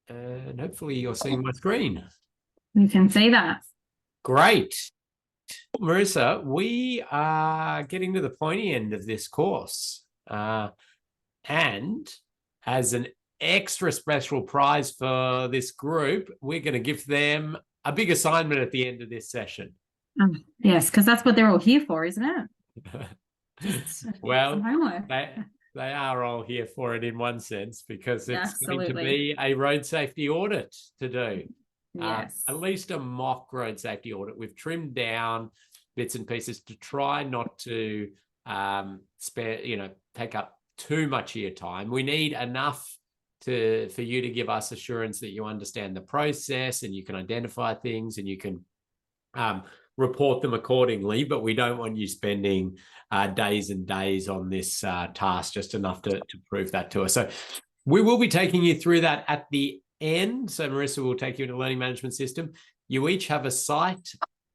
And hopefully you're seeing my screen. You can see that. Great. Marissa, we are getting to the pointy end of this course. And as an extra special prize for this group, we're going to give them a big assignment at the end of this session. Yes, because that's what they're all here for, isn't it? Well, they are all here for it in one sense, because it's going to be a road safety audit to do. Yes. At least a mock road safety audit. We've trimmed down bits and pieces to try not to take up too much of your time. We need enough for you to give us assurance that you understand the process and you can identify things and you can report them accordingly, but we don't want you spending days and days on this task, just enough to prove that to us. So we will be taking you through that at the end. So Marissa will take you into learning management system. You each have a site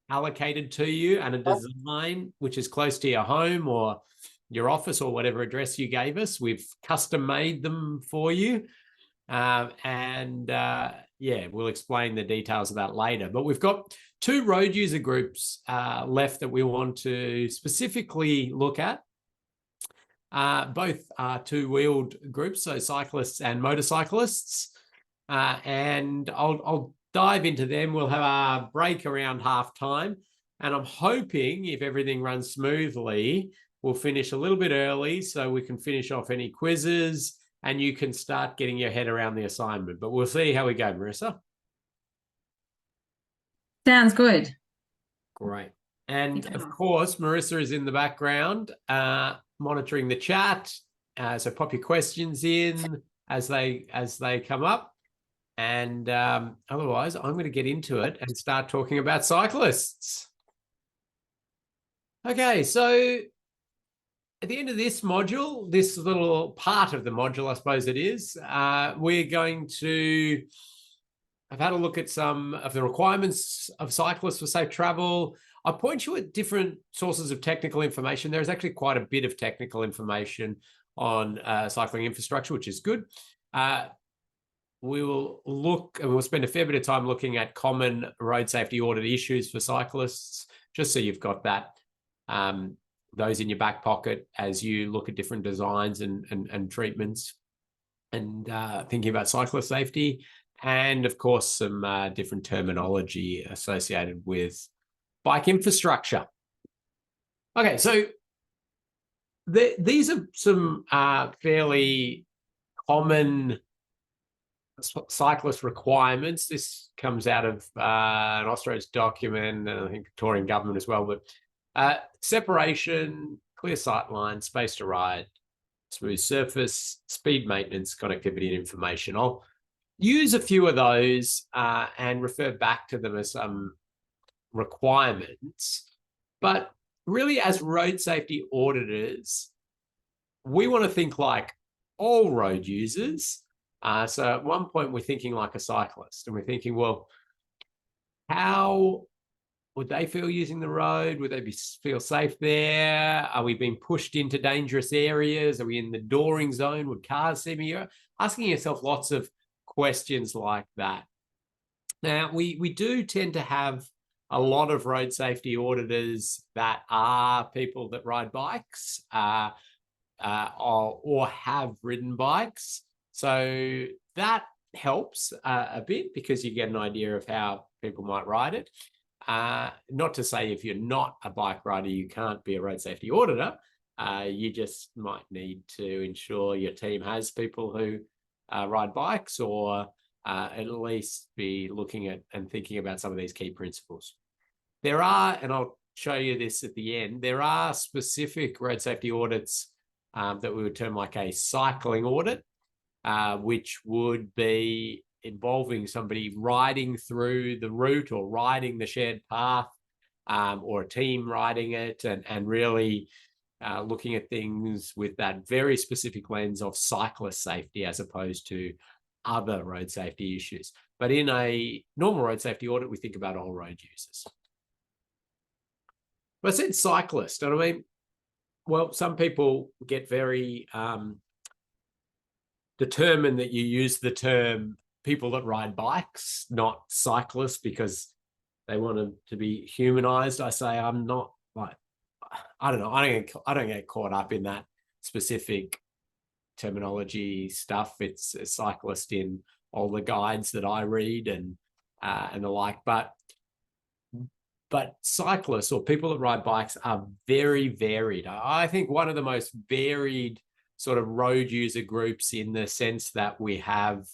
allocated to you and a design which is close to your home or your office or whatever address you gave us. We've custom made them for you. We'll explain the details of that later. But we've got 2 road user groups left that we want to specifically look at. Both are 2-wheeled groups, so cyclists and motorcyclists. And I'll dive into them. We'll have a break around halftime. And I'm hoping, if everything runs smoothly, we'll finish a little bit early so we can finish off any quizzes and you can start getting your head around the assignment. But we'll see how we go, Marissa. Sounds good. Great. And of course, Marissa is in the background monitoring the chat. So pop your questions in as they come up. And otherwise, I'm going to get into it and start talking about cyclists. Okay, so at the end of this module, this little part of the module, I suppose it is, we're going to have had a look at some of the requirements of cyclists for safe travel. I'll point you at different sources of technical information. There's actually quite a bit of technical information on cycling infrastructure, which is good. We will look and we'll spend a fair bit of time looking at common road safety audit issues for cyclists, just so you've got that, those in your back pocket as you look at different designs and treatments and thinking about cyclist safety. And of course, some different terminology associated with bike infrastructure. Okay, so these are some fairly common cyclist requirements. This comes out of an Australia's document, and I think Victorian government as well, but separation, clear sight line, space to ride, smooth surface, speed maintenance, connectivity and information. I'll use a few of those and refer back to them as some requirements. But really, as road safety auditors, we want to think like all road users. So at one point, we're thinking like a cyclist, and we're thinking, well, how would they feel using the road? Would they feel safe there? Are we being pushed into dangerous areas? Are we in the dooring zone? Would cars see me? You're asking yourself lots of questions like that. Now, we do tend to have a lot of road safety auditors that are people that ride bikes or have ridden bikes. So that helps a bit because you get an idea of how people might ride it. Not to say if you're not a bike rider, you can't be a road safety auditor. You just might need to ensure your team has people who ride bikes, or at least be looking at and thinking about some of these key principles. There are, and I'll show you this at the end, there are specific road safety audits that we would term like a cycling audit, which would be involving somebody riding through the route or riding the shared path, or a team riding it, and really looking at things with that very specific lens of cyclist safety as opposed to other road safety issues. But in a normal road safety audit, we think about all road users. But I said cyclist, and I mean, well, some people get very determined that you use the term people that ride bikes, not cyclists, because they want to be humanized. I say I'm not like, I don't know. I don't get caught up in that specific terminology stuff. It's a cyclist in all the guides that I read and the like. But cyclists or people that ride bikes are very varied. I think one of the most varied sort of road user groups, in the sense that we have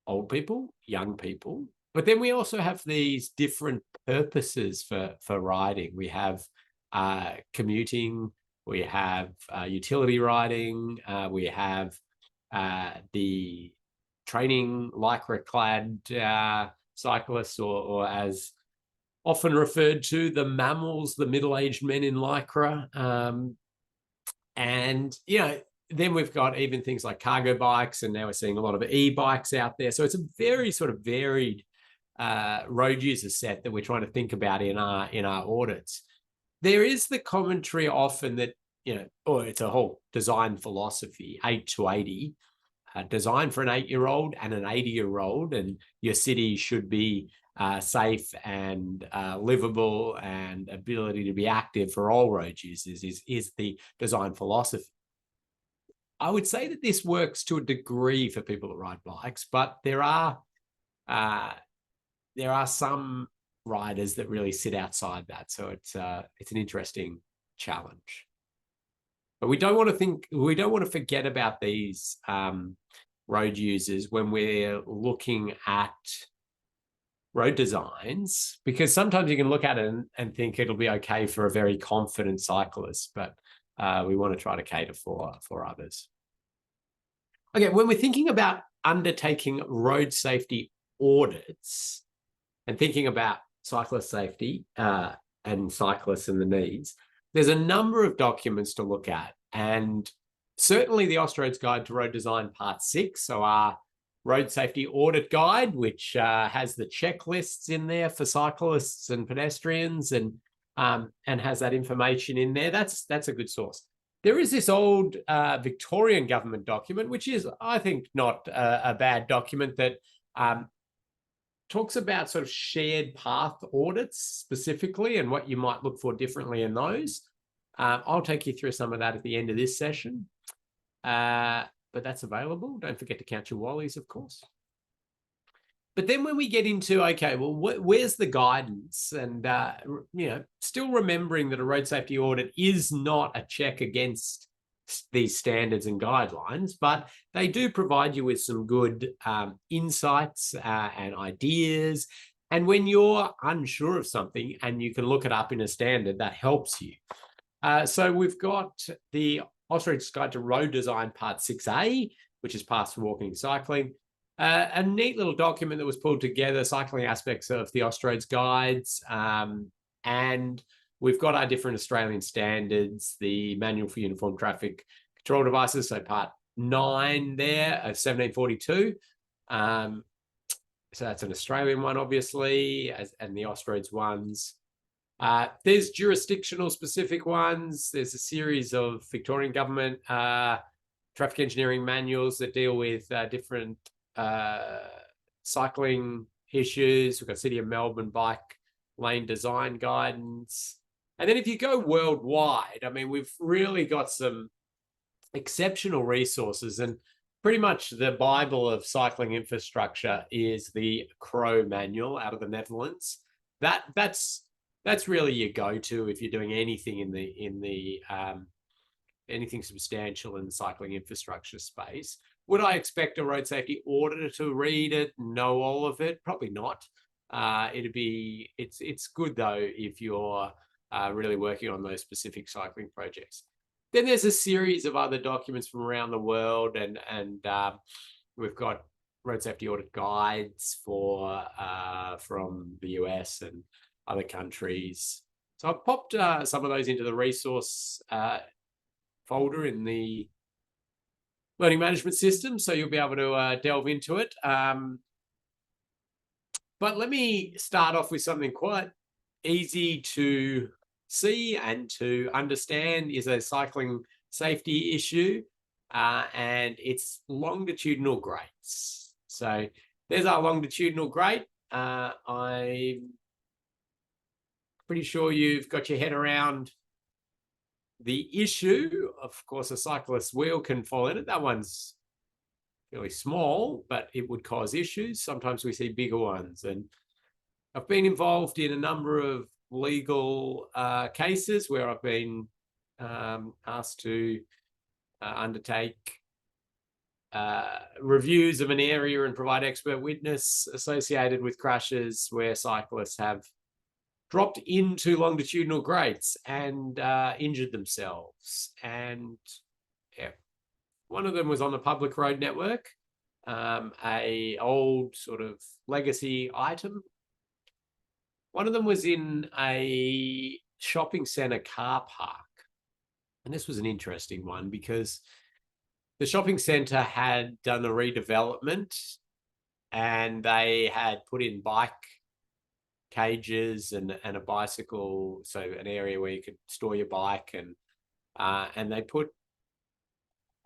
old people, young people, but then we also have these different purposes for riding. We have commuting, we have utility riding, we have the training lycra-clad cyclists, or as often referred to, the mammals, the middle-aged men in lycra. And, then we've got even things like cargo bikes, and now we're seeing a lot of e-bikes out there. So it's a very sort of varied road user set that we're trying to think about in our audits. There is the commentary often that, it's a whole design philosophy, 8 to 80, designed for an 8-year-old and an 80-year-old, and your city should be safe and livable, and ability to be active for all road users is the design philosophy. I would say that this works to a degree for people that ride bikes, but there are some riders that really sit outside that. So it's an interesting challenge. But we don't want to forget about these road users when we're looking at road designs, because sometimes you can look at it and think it'll be okay for a very confident cyclist, but we want to try to cater for others. Okay, when we're thinking about undertaking road safety audits and thinking about cyclist safety and cyclists and the needs, there's a number of documents to look at, and certainly the Austroads Guide to Road Design Part 6, so our Road Safety Audit Guide, which has the checklists in there for cyclists and pedestrians, and has that information in there. That's a good source. There is this old Victorian government document, which is, I think, not a bad document, that talks about sort of shared path audits specifically, and what you might look for differently in those. I'll take you through some of that at the end of this session. But that's available. Don't forget to count your wallies, of course. But then when we get into, okay, well, where's the guidance? And, still remembering that a road safety audit is not a check against these standards and guidelines, but they do provide you with some good insights and ideas. And when you're unsure of something and you can look it up in a standard, that helps you. So we've got the Austroads Guide to Road Design Part 6A, which is paths for walking and cycling. A neat little document that was pulled together, cycling aspects of the Austroads guides. And we've got our different Australian standards, the Manual for Uniform Traffic Control Devices, so Part 9 there of 1742. So that's an Australian one, obviously, and the Austroads ones. There's jurisdictional specific ones. There's a series of Victorian government traffic engineering manuals that deal with different cycling issues. We've got City of Melbourne bike lane design guidance. And then if you go worldwide, I mean, we've really got some exceptional resources, and pretty much the Bible of cycling infrastructure is the Crow manual out of the Netherlands. That's really your go-to if you're doing anything in the anything substantial in the cycling infrastructure space. Would I expect a road safety auditor to read it, know all of it? Probably not. It's good though if you're really working on those specific cycling projects. Then there's a series of other documents from around the world, and we've got road safety audit guides for from the US and other countries. So I've popped some of those into the resource folder in the learning management system, so you'll be able to delve into it. But let me start off with something quite easy to see and to understand is a cycling safety issue. and it's longitudinal grates. So there's our longitudinal grate. I'm pretty sure you've got your head around the issue. Of course, a cyclist's wheel can fall in it. That one's fairly small, but it would cause issues. Sometimes we see bigger ones. And I've been involved in a number of legal cases where I've been asked to undertake reviews of an area and provide expert witness associated with crashes where cyclists have dropped into longitudinal grates and injured themselves. And yeah, one of them was on the public road network, a old sort of legacy item. One of them was in a shopping center car park. And this was an interesting one because the shopping center had done a redevelopment and they had put in bike cages and a bicycle, so an area where you could store your bike, and they put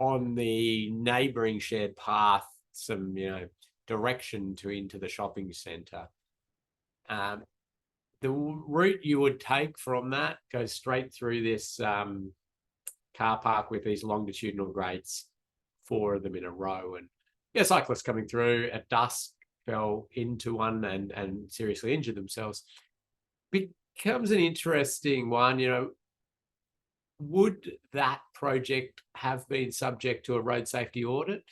on the neighboring shared path some direction into the shopping center. The route you would take from that goes straight through this car park with these longitudinal grates, 4 of them in a row, and cyclists coming through at dusk fell into one and seriously injured themselves. Becomes an interesting one. Would that project have been subject to a road safety audit?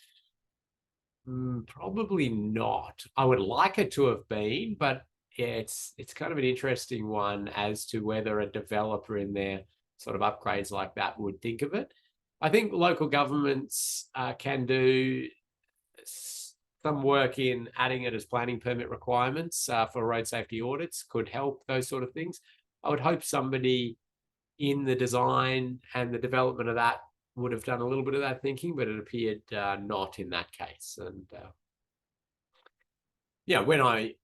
Probably not. I would like it to have been, but yeah, it's kind of an interesting one as to whether a developer in their sort of upgrades like that would think of it. I think local governments can do some work in adding it as planning permit requirements for road safety audits, could help those sort of things. I would hope somebody in the design and the development of that would have done a little bit of that thinking, but it appeared not in that case. And when I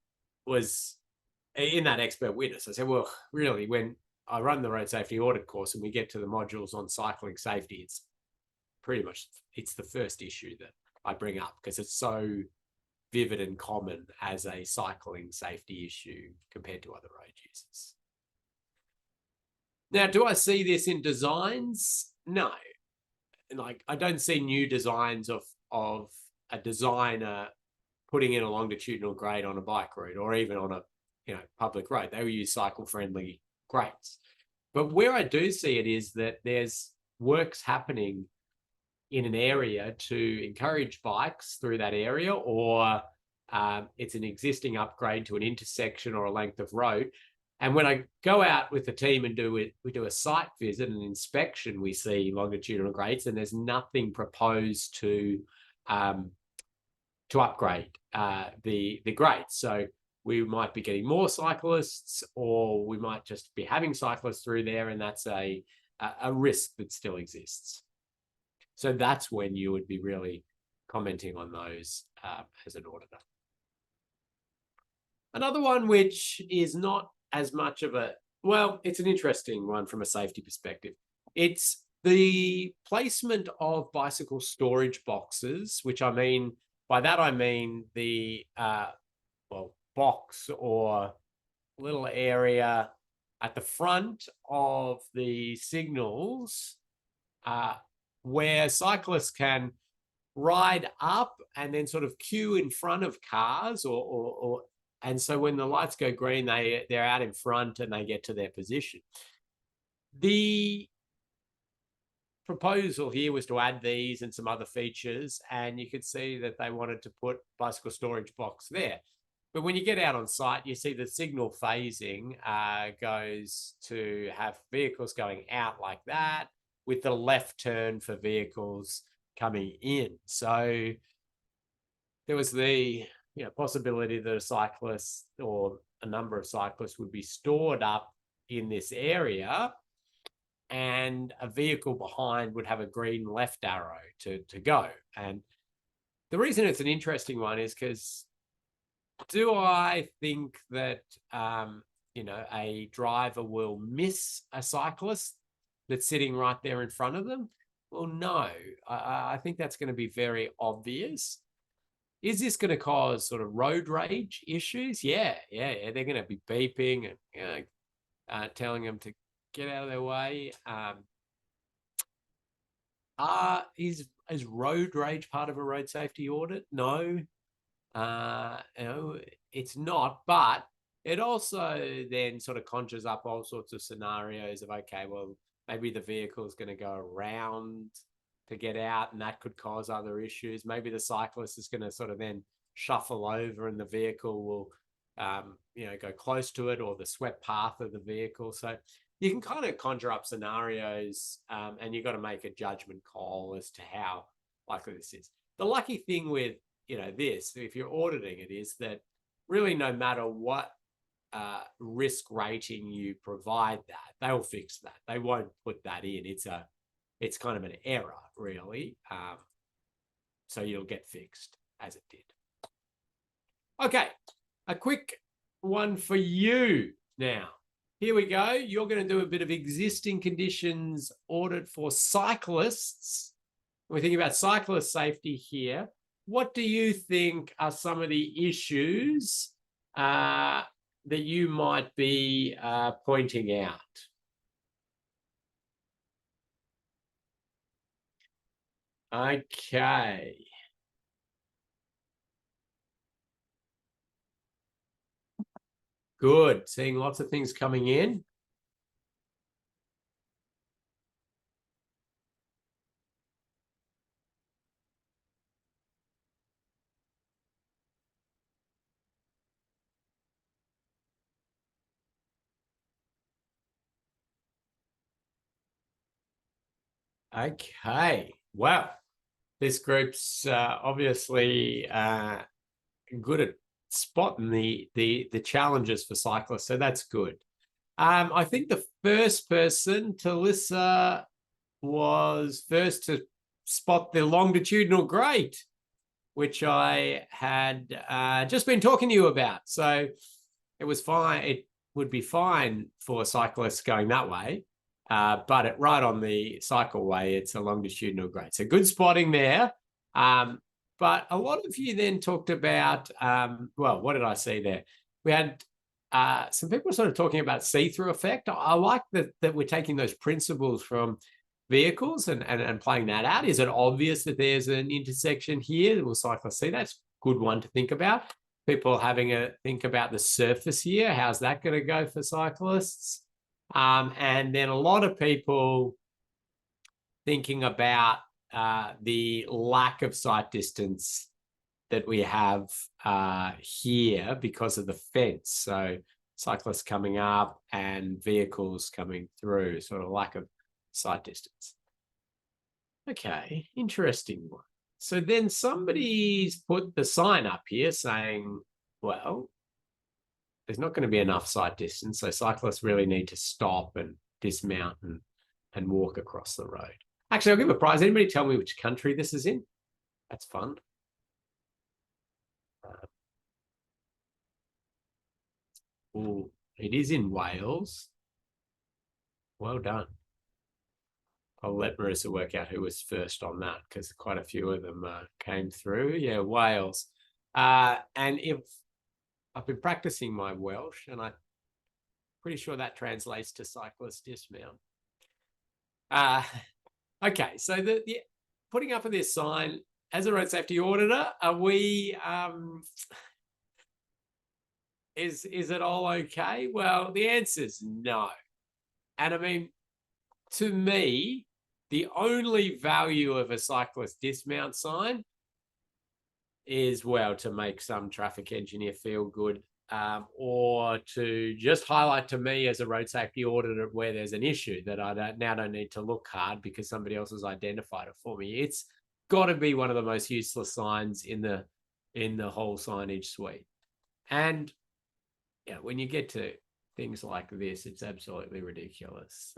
was in that expert witness, I said, well, really, when I run the road safety audit course and we get to the modules on cycling safety, it's pretty much, it's the first issue that I bring up because it's so vivid and common as a cycling safety issue compared to other road users. Now, do I see this in designs? No. Like, I don't see new designs of a designer putting in a longitudinal grade on a bike route or even on a public road. They will use cycle-friendly grates. But where I do see it is that there's works happening in an area to encourage bikes through that area, or it's an existing upgrade to an intersection or a length of road. And when I go out with the team and we do a site visit and inspection, we see longitudinal grades, and there's nothing proposed to upgrade the grades. So we might be getting more cyclists, or we might just be having cyclists through there, and that's a risk that still exists. So that's when you would be really commenting on those as an auditor. Another one which is not as much of it's an interesting one from a safety perspective. It's the placement of bicycle storage boxes, which I mean the box or little area at the front of the signals where cyclists can ride up and then sort of queue in front of cars, and so when the lights go green, they're out in front and they get to their position. The proposal here was to add these and some other features, and you could see that they wanted to put bicycle storage box there. But when you get out on site, you see the signal phasing goes to have vehicles going out like that, with the left turn for vehicles coming in. So there was the possibility that a cyclist or a number of cyclists would be stored up in this area, and a vehicle behind would have a green left arrow to go. And the reason it's an interesting one is because, do I think that a driver will miss a cyclist that's sitting right there in front of them? Well, no, I think that's going to be very obvious. Is this going to cause sort of road rage issues? Yeah. They're going to be beeping and telling them to get out of their way. Is road rage part of a road safety audit? No, it's not. But it also then sort of conjures up all sorts of scenarios of, okay, well, maybe the vehicle is going to go around to get out, and that could cause other issues. Maybe the cyclist is going to sort of then shuffle over, and the vehicle will, go close to it, or the swept path of the vehicle. So you can kind of conjure up scenarios, and you've got to make a judgment call as to how likely this is. The lucky thing with this, if you're auditing it, is that really no matter what risk rating you provide, that they'll fix that. They won't put that in. It's kind of an error, really. So you'll get fixed as it did. Okay, a quick one for you now. Here we go. You're going to do a bit of existing conditions audit for cyclists. We're thinking about cyclist safety here. What do you think are some of the issues that you might be pointing out? Okay. Good. Seeing lots of things coming in. Okay. Well, this group's obviously good at spotting the challenges for cyclists, so that's good. I think the first person, Talissa, was first to spot the longitudinal grate, which I had just been talking to you about. So it was fine. It would be fine for cyclists going that way, but right on the cycleway, it's a longitudinal grate. So good spotting there. But a lot of you then talked about, well, what did I see there? We had some people sort of talking about see-through effect. I like that we're taking those principles from vehicles and playing that out. Is it obvious that there's an intersection here? Will cyclists see? That's a good one to think about. People having a think about the surface here. How's that going to go for cyclists? And then a lot of people thinking about the lack of sight distance that we have here because of the fence. So cyclists coming up and vehicles coming through, sort of lack of sight distance. Okay, interesting one. So then somebody's put the sign up here saying, well, there's not going to be enough sight distance, so cyclists really need to stop and dismount and walk across the road. Actually, I'll give a prize. Anybody tell me which country this is in? That's fun. It is in Wales. Well done. I'll let Marissa work out who was first on that, because quite a few of them came through. Yeah, Wales. And if I've been practicing my Welsh, and I'm pretty sure that translates to cyclist dismount. Okay, so the putting up of this sign, as a road safety auditor, are we is it all okay? Well, the answer is no. And I mean, to me, the only value of a cyclist dismount sign is, well, to make some traffic engineer feel good, or to just highlight to me as a road safety auditor where there's an issue that I don't need to look hard because somebody else has identified it for me. It's got to be one of the most useless signs in the whole signage suite. And yeah, when you get to things like this, it's absolutely ridiculous.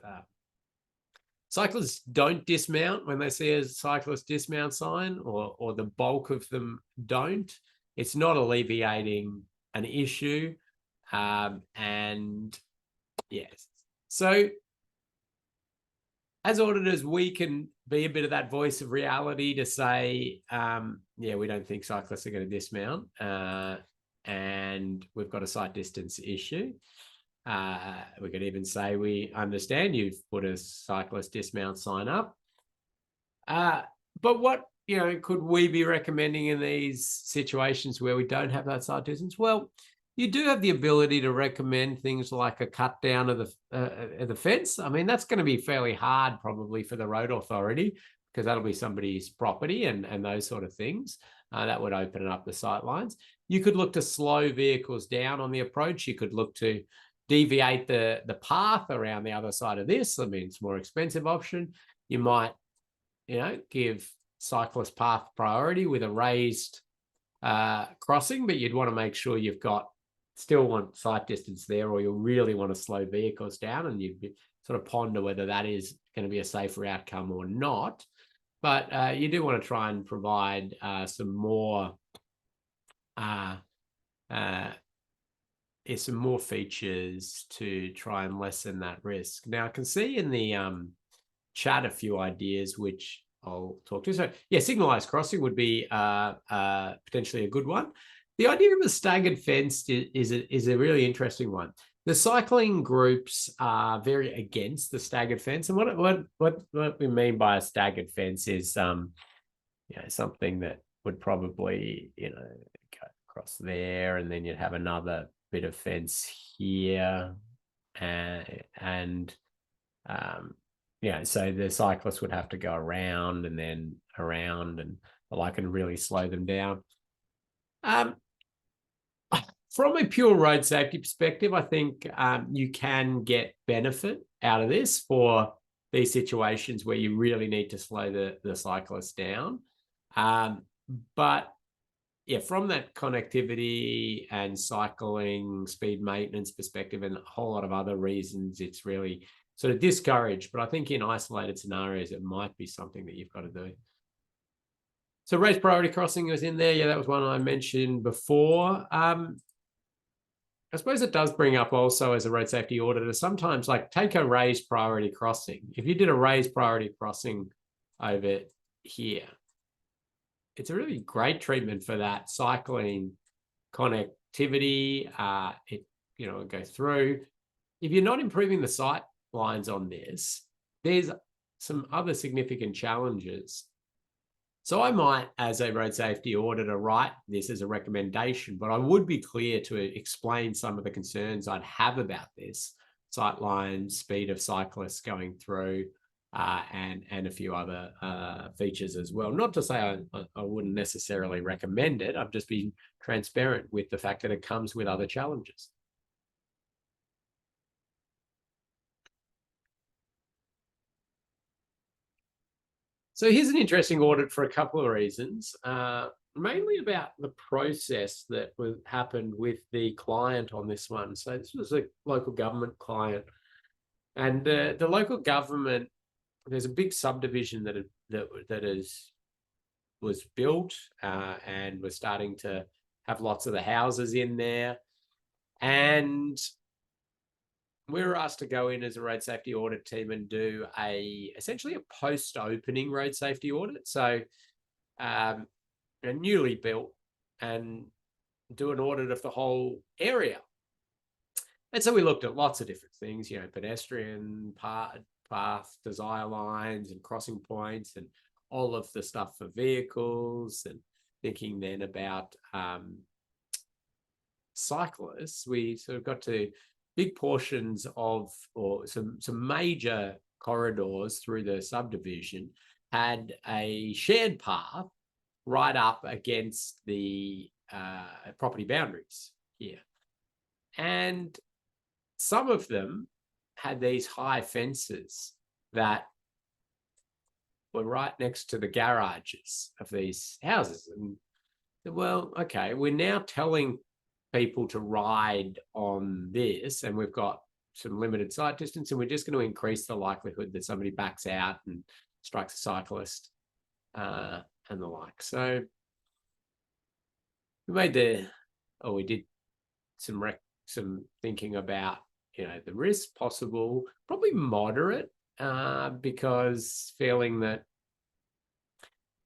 Cyclists don't dismount when they see a cyclist dismount sign, or the bulk of them don't. It's not alleviating an issue. And yes, so as auditors, we can be a bit of that voice of reality to say, yeah, we don't think cyclists are going to dismount, and we've got a sight distance issue. We could even say we understand you've put a cyclist dismount sign up. But what, could we be recommending in these situations where we don't have that sight distance? Well, you do have the ability to recommend things like a cut down of the fence. I mean, that's going to be fairly hard probably for the road authority, because that'll be somebody's property and those sort of things. That would open up the sight lines. You could look to slow vehicles down on the approach. You could look to deviate the path around the other side of this. I mean, it's a more expensive option. You might, give cyclist path priority with a raised crossing, but you'd want to make sure you've still want sight distance there, or you'll really want to slow vehicles down, and you'd sort of ponder whether that is going to be a safer outcome or not. But you do want to try and provide some more features to try and lessen that risk. Now, I can see in the chat a few ideas which I'll talk to. So yeah, signalized crossing would be potentially a good one. The idea of a staggered fence is a really interesting one. The cycling groups are very against the staggered fence, and what we mean by a staggered fence is something that would probably go across there, and then you'd have another bit of fence here, so the cyclist would have to go around and then around, and I can really slow them down. From a pure road safety perspective, I think you can get benefit out of this for these situations where you really need to slow the cyclist down. But yeah, from that connectivity and cycling speed maintenance perspective and a whole lot of other reasons, it's really sort of discouraged. But I think in isolated scenarios, it might be something that you've got to do. So raised priority crossing was in there. Yeah, that was one I mentioned before. I suppose it does bring up also as a road safety auditor, sometimes like take a raised priority crossing. If you did a raised priority crossing over here, it's a really great treatment for that cycling connectivity. It go through. If you're not improving the sight lines on this, there's some other significant challenges. So I might, as a road safety auditor, write this as a recommendation, but I would be clear to explain some of the concerns I'd have about this: sight lines, speed of cyclists going through, and a few other features as well. Not to say I wouldn't necessarily recommend it. I've just been transparent with the fact that it comes with other challenges. So here's an interesting audit for a couple of reasons, mainly about the process that happened with the client on this one. So this was a local government client, and the local government, there's a big subdivision that was built, and was starting to have lots of the houses in there, and we were asked to go in as a road safety audit team and do essentially a post-opening road safety audit. So a newly built, and do an audit of the whole area. And so we looked at lots of different things, pedestrian path, desire lines and crossing points, and all of the stuff for vehicles, and thinking then about cyclists. We sort of got to big portions of, or some major corridors through the subdivision had a shared path right up against the property boundaries here. And some of them had these high fences that were right next to the garages of these houses. And well, okay, we're now telling people to ride on this, and we've got some limited sight distance, and we're just going to increase the likelihood that somebody backs out and strikes a cyclist, and the like. So we did some thinking about the risk possible, probably moderate, because feeling that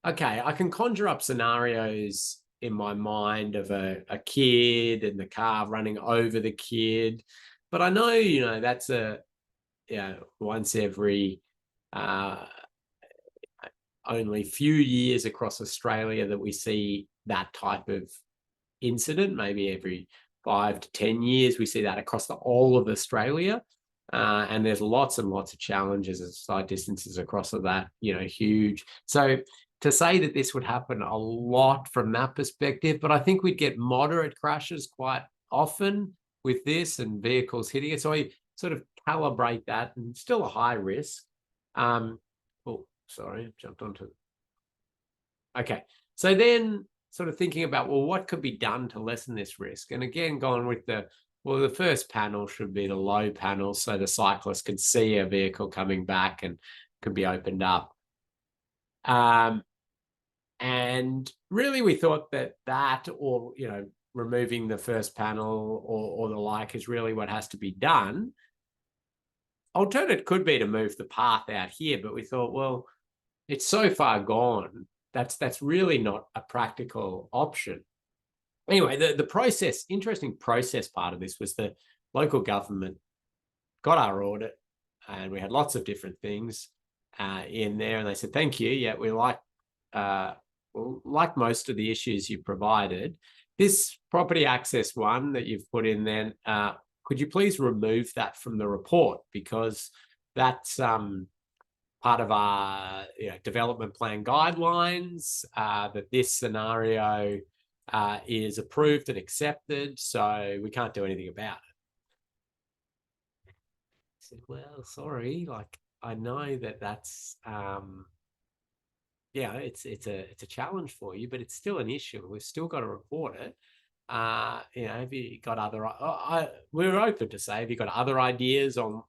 Okay, I can conjure up scenarios in my mind of a kid and the car running over the kid. But I know, that's once every uh, only few years across Australia that we see that type of incident. Maybe every 5 to 10 years we see that across all of Australia. And there's lots and lots of challenges as side distances across of that, huge. So to say that this would happen a lot from that perspective, but I think we'd get moderate crashes quite often with this and vehicles hitting it. So I sort of calibrate that, and still a high risk. Oh, sorry, I've jumped onto. Okay. So then sort of thinking about, well, what could be done to lessen this risk? And again, going with the first panel should be the low panel, so the cyclist can see a vehicle coming back and can be opened up. And really we thought that or, removing the first panel or the like is really what has to be done. Alternate could be to move the path out here, but we thought, well, it's so far gone. That's really not a practical option. Anyway, the interesting process part of this was the local government got our audit, and we had lots of different things in there, and they said, thank you. Yeah, we like most of the issues you provided. This property access one that you've put in there, could you please remove that from the report, because that's part of our development plan guidelines, that this scenario is approved and accepted, so we can't do anything about it. I said, well, sorry, I know that's it's a challenge for you, but it's still an issue. We've still got to report it. Have you got other? We're open to say, have you got other ideas on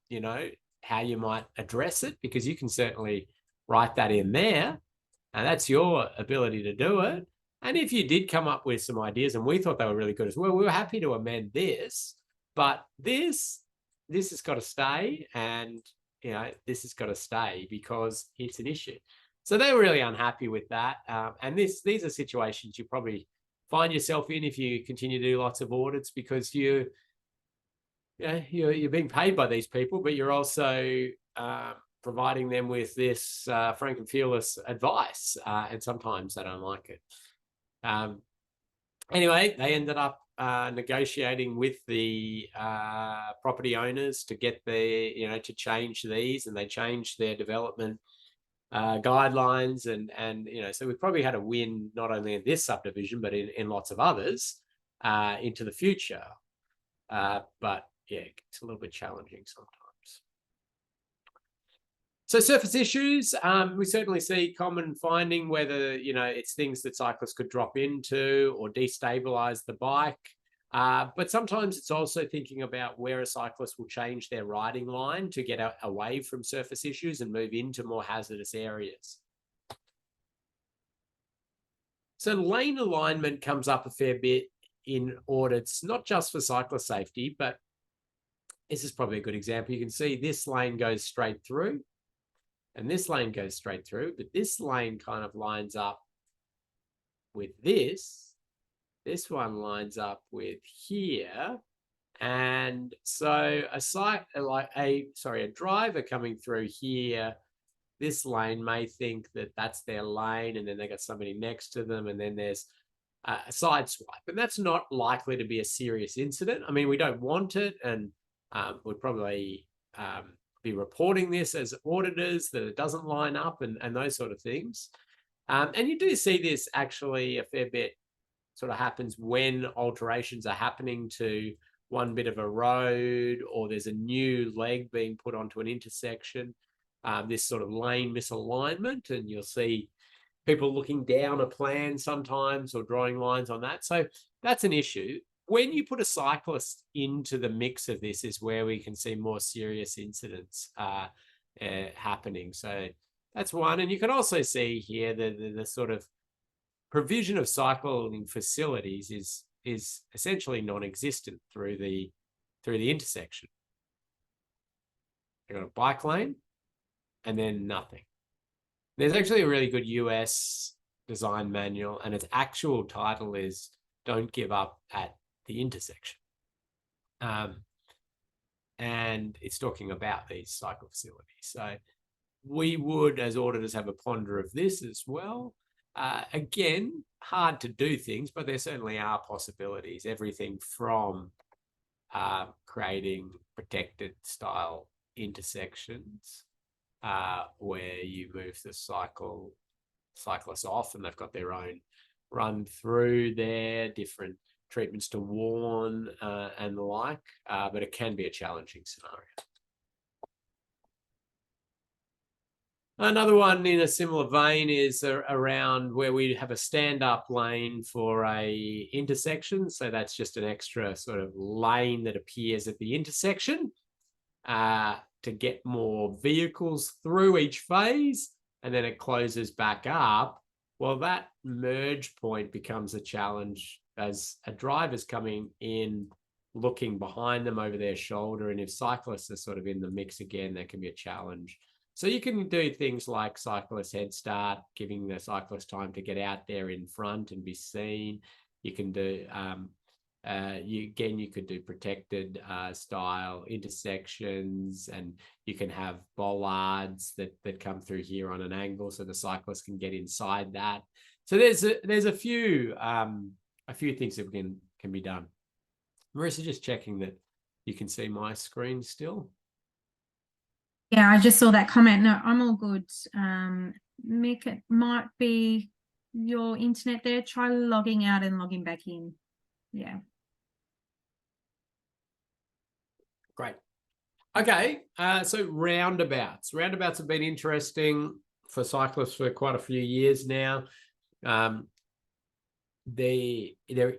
how you might address it? Because you can certainly write that in there, and that's your ability to do it. And if you did come up with some ideas, and we thought they were really good as well, we were happy to amend this. But this has got to stay, and this has got to stay because it's an issue. So they were really unhappy with that. And these are situations you probably find yourself in if you continue to do lots of audits, because you're being paid by these people, but you're also providing them with this frank and fearless advice, and sometimes they don't like it. Anyway, they ended up negotiating with the property owners to get to change these, and they changed their development guidelines, and so we probably had a win not only in this subdivision but in lots of others into the future. But yeah, it's a little bit challenging sometimes. So surface issues, we certainly see common finding, whether it's things that cyclists could drop into or destabilize the bike. But sometimes it's also thinking about where a cyclist will change their riding line to get away from surface issues and move into more hazardous areas. So lane alignment comes up a fair bit in audits, not just for cyclist safety, but this is probably a good example. You can see this lane goes straight through, and this lane goes straight through, but this lane kind of lines up with this. This one lines up with here. And so a driver coming through here, this lane may think that that's their lane, and then they got somebody next to them, and then there's a side swipe. And that's not likely to be a serious incident. I mean, we don't want it, and we'd probably be reporting this as auditors that it doesn't line up and those sort of things. And you do see this actually a fair bit sort of happens when alterations are happening to one bit of a road, or there's a new leg being put onto an intersection, this sort of lane misalignment, and you'll see people looking down a plan sometimes or drawing lines on that. So that's an issue. When you put a cyclist into the mix of this is where we can see more serious incidents happening. So that's one. And you can also see here the sort of provision of cycling facilities is essentially non-existent through the intersection. You've got a bike lane and then nothing. There's actually a really good US design manual, and its actual title is "Don't Give Up at the Intersection." And it's talking about these cycle facilities. So we would, as auditors, have a ponder of this as well. Again, hard to do things, but there certainly are possibilities. Everything from creating protected style intersections where you move the cyclists off and they've got their own run through there, different treatments to warn and the like, but it can be a challenging scenario. Another one in a similar vein is around where we have a stand-up lane for a intersection. So that's just an extra sort of lane that appears at the intersection to get more vehicles through each phase, and then it closes back up. Well, that merge point becomes a challenge as a driver's coming in, looking behind them over their shoulder. And if cyclists are sort of in the mix again, that can be a challenge. So you can do things like cyclist head start, giving the cyclist time to get out there in front and be seen. You can do, you could do protected style intersections, and you can have bollards that come through here on an angle so the cyclist can get inside that. So there's a few things that can be done. Marissa, just checking that you can see my screen still. Yeah, I just saw that comment. No, I'm all good. Mick, it might be your internet there. Try logging out and logging back in. Yeah. Great. Okay, so roundabouts. Roundabouts have been interesting for cyclists for quite a few years now. There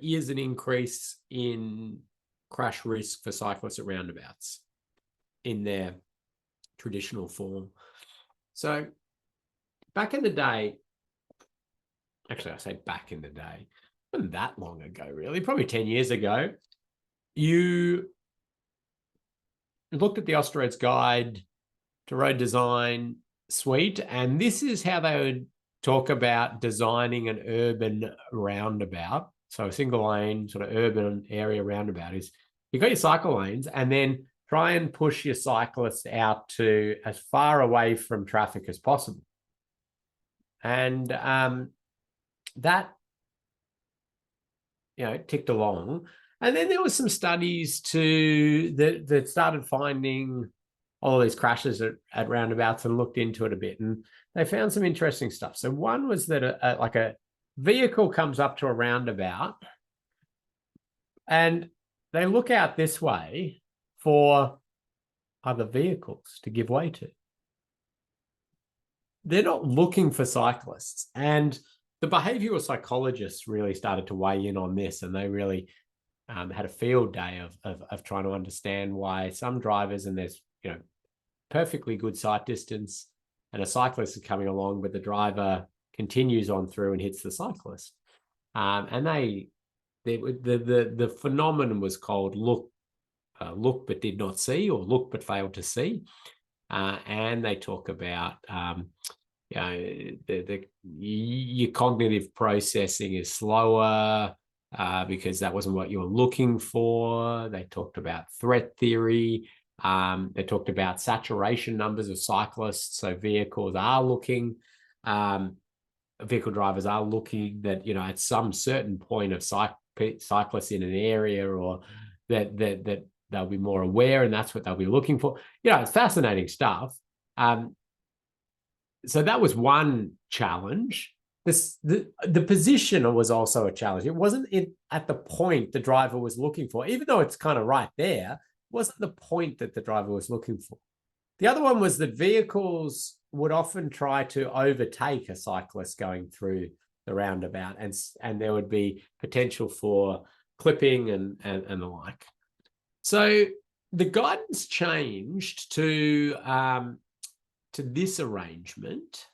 is an increase in crash risk for cyclists at roundabouts in their traditional form. So back in the day, actually I say back in the day, not that long ago really, probably 10 years ago, you looked at the Austroads Guide to Road Design suite, and this is how they would talk about designing an urban roundabout. So a single lane sort of urban area roundabout is you've got your cycle lanes, and then try and push your cyclists out to as far away from traffic as possible. And that, ticked along. And then there were some studies that started finding all these crashes at roundabouts and looked into it a bit, and they found some interesting stuff. So one was that a vehicle comes up to a roundabout and they look out this way for other vehicles to give way to. They're not looking for cyclists. And the behavioral psychologists really started to weigh in on this, and they really had a field day of trying to understand why some drivers, and there's perfectly good sight distance, and a cyclist is coming along, but the driver continues on through and hits the cyclist. And the phenomenon was called look but did not see, or look but failed to see. And they talk about your cognitive processing is slower because that wasn't what you were looking for. They talked about threat theory. They talked about saturation numbers of cyclists. So vehicle drivers are looking that, at some certain point of cyclists in an area, or that they'll be more aware, and that's what they'll be looking for. It's fascinating stuff. So that was one challenge. The position was also a challenge. It wasn't at the point the driver was looking for, even though it's kind of right there. It wasn't the point that the driver was looking for. The other one was that vehicles would often try to overtake a cyclist going through the roundabout, and there would be potential for clipping and the like. So the guidance changed to this arrangement.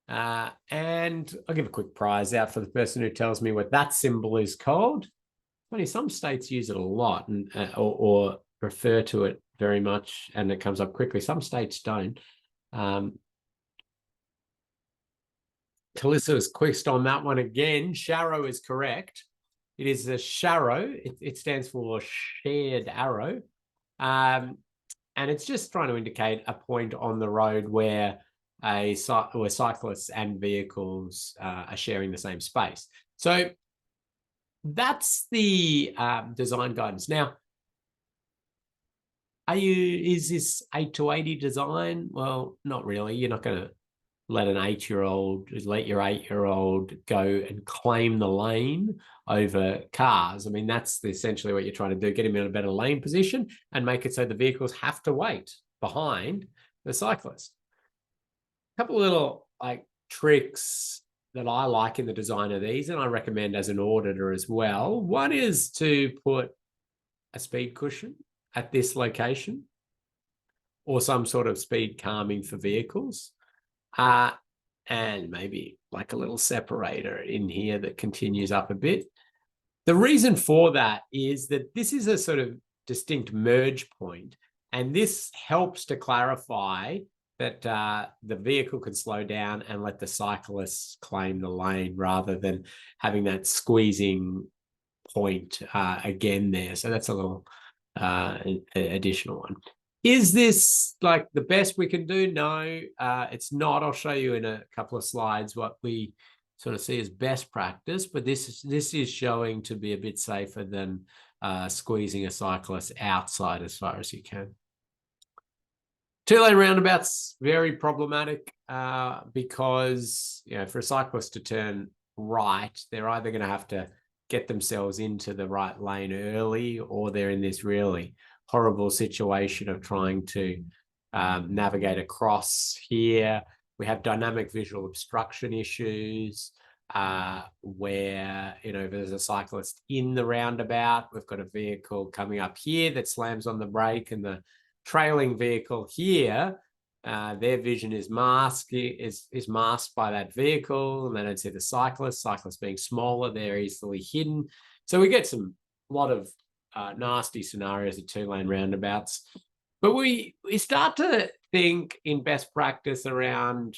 And I'll give a quick prize out for the person who tells me what that symbol is called. Funny, some states use it a lot and or refer to it very much, and it comes up quickly. Some states don't. Talissa was quizzed on that one again. Sharrow is correct. It is a sharrow. It stands for shared arrow. And it's just trying to indicate a point on the road where cyclists and vehicles are sharing the same space. So that's the design guidance. Now, is this 8 to 80 design? Well, not really. You're not going to let your 8-year-old go and claim the lane over cars. I mean, that's essentially what you're trying to do, get him in a better lane position and make it so the vehicles have to wait behind the cyclist. A couple of little tricks that I like in the design of these, and I recommend as an auditor as well. One is to put a speed cushion at this location or some sort of speed calming for vehicles. And maybe like a little separator in here that continues up a bit. The reason for that is that this is a sort of distinct merge point, and this helps to clarify that the vehicle can slow down and let the cyclists claim the lane rather than having that squeezing point again there. So that's a little additional one. Is this like the best we can do? No, it's not. I'll show you in a couple of slides what we sort of see as best practice, but this is showing to be a bit safer than squeezing a cyclist outside as far as you can. Two-lane roundabouts, very problematic because, for a cyclist to turn right, they're either going to have to get themselves into the right lane early, or they're in this really horrible situation of trying to navigate across here. We have dynamic visual obstruction issues where, if there's a cyclist in the roundabout, we've got a vehicle coming up here that slams on the brake, and the trailing vehicle here, their vision is masked by that vehicle, and they don't see the cyclist. Cyclists being smaller, they're easily hidden. So we get a lot of nasty scenarios at two-lane roundabouts. But we start to think in best practice around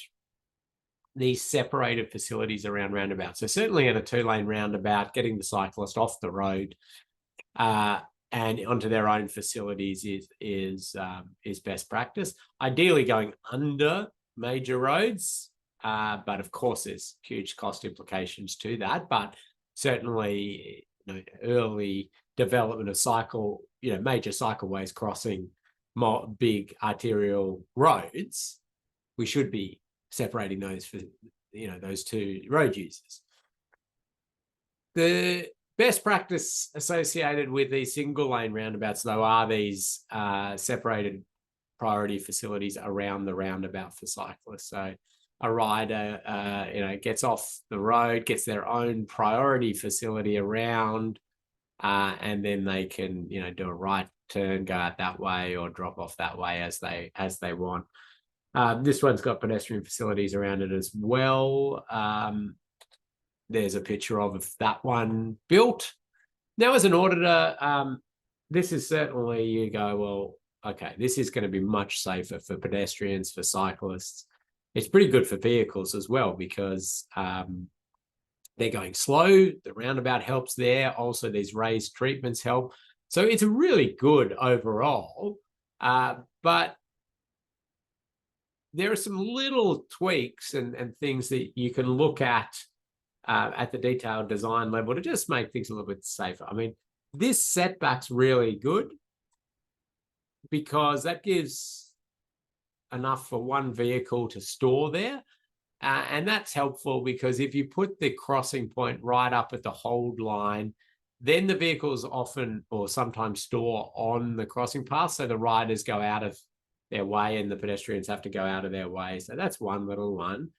these separated facilities around roundabouts. So certainly at a two-lane roundabout, getting the cyclist off the road and onto their own facilities is best practice. Ideally going under major roads, but of course there's huge cost implications to that. But certainly, early development of major cycleways crossing big arterial roads, we should be separating those for those two road users. The best practice associated with these single lane roundabouts, though, are these separated priority facilities around the roundabout for cyclists. So a rider, gets off the road, gets their own priority facility around, and then they can, do a right turn, go out that way, or drop off that way as they want. This one's got pedestrian facilities around it as well. There's a picture of that one built. Now, as an auditor, this is certainly, you go, well, okay, this is going to be much safer for pedestrians, for cyclists. It's pretty good for vehicles as well because they're going slow. The roundabout helps there. Also, these raised treatments help. So it's really good overall. But there are some little tweaks and things that you can look at the detailed design level to just make things a little bit safer. I mean, this setback's really good because that gives enough for one vehicle to store there. And that's helpful because if you put the crossing point right up at the hold line, then the vehicles often or sometimes store on the crossing path. So the riders go out of their way and the pedestrians have to go out of their way. So that's one little one.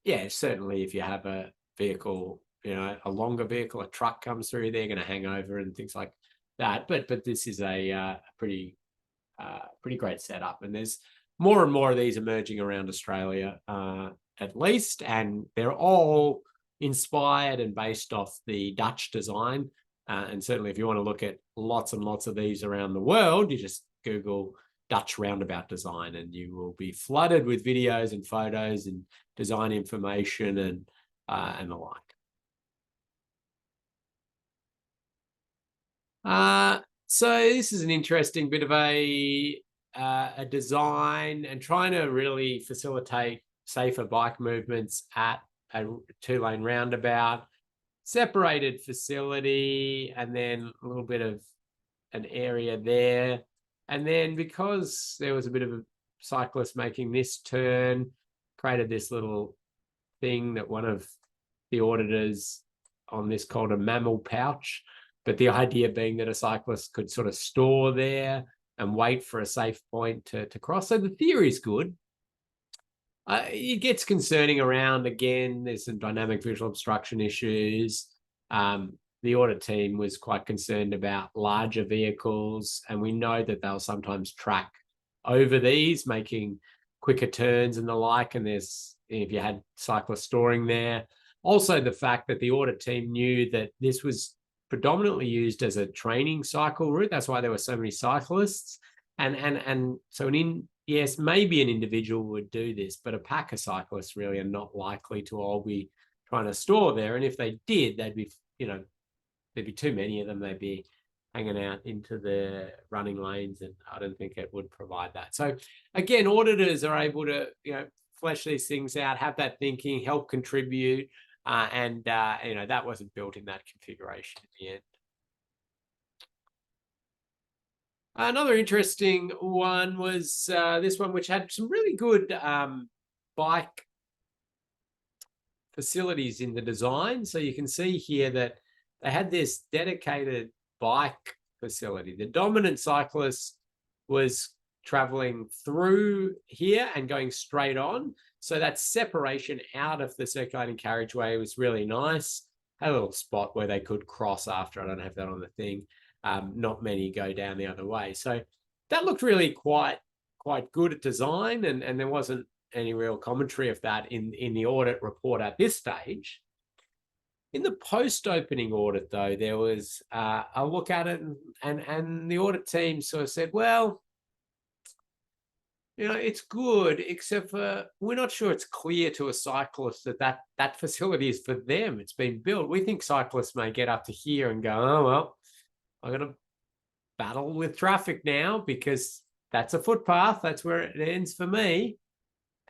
Yeah, certainly if you have a vehicle, a longer vehicle, a truck comes through, they're going to hang over and things like that. But this is a pretty great setup. And there's more and more of these emerging around Australia, at least. And they're all inspired and based off the Dutch design. And certainly if you want to look at lots and lots of these around the world, you just Google Dutch roundabout design, and you will be flooded with videos and photos and design information and the like. So this is an interesting bit of a design and trying to really facilitate safer bike movements at a 2-lane roundabout, separated facility, and then a little bit of an area there. And then because there was a bit of a cyclist making this turn, created this little thing that one of the auditors on this called a mammal pouch. But the idea being that a cyclist could sort of store there and wait for a safe point to cross. So the theory is good. It gets concerning around, again, there's some dynamic visual obstruction issues. The audit team was quite concerned about larger vehicles, and we know that they'll sometimes track over these, making quicker turns and the like, and there's, if you had cyclists storing there. Also, the fact that the audit team knew that this was predominantly used as a training cycle route. That's why there were so many cyclists. And so yes, maybe an individual would do this, but a pack of cyclists really are not likely to all be trying to store there. And if they did, they'd be, there'd be too many of them. They'd be hanging out into the running lanes, and I don't think it would provide that. So again, auditors are able to, flesh these things out, have that thinking, help contribute, and that wasn't built in that configuration in the end. Another interesting one was this one, which had some really good bike facilities in the design. So you can see here that they had this dedicated bike facility. The dominant cyclist was traveling through here and going straight on. So that separation out of the circulating carriageway was really nice. Had a little spot where they could cross after. I don't have that on the thing. Not many go down the other way. So that looked really quite good at design, and there wasn't any real commentary of that in the audit report at this stage. In the post-opening audit, though, there was a look at it, and the audit team sort of said, well, it's good, except for we're not sure it's clear to a cyclist that facility is for them. It's been built. We think cyclists may get up to here and go, oh, well, I'm going to battle with traffic now because that's a footpath. That's where it ends for me.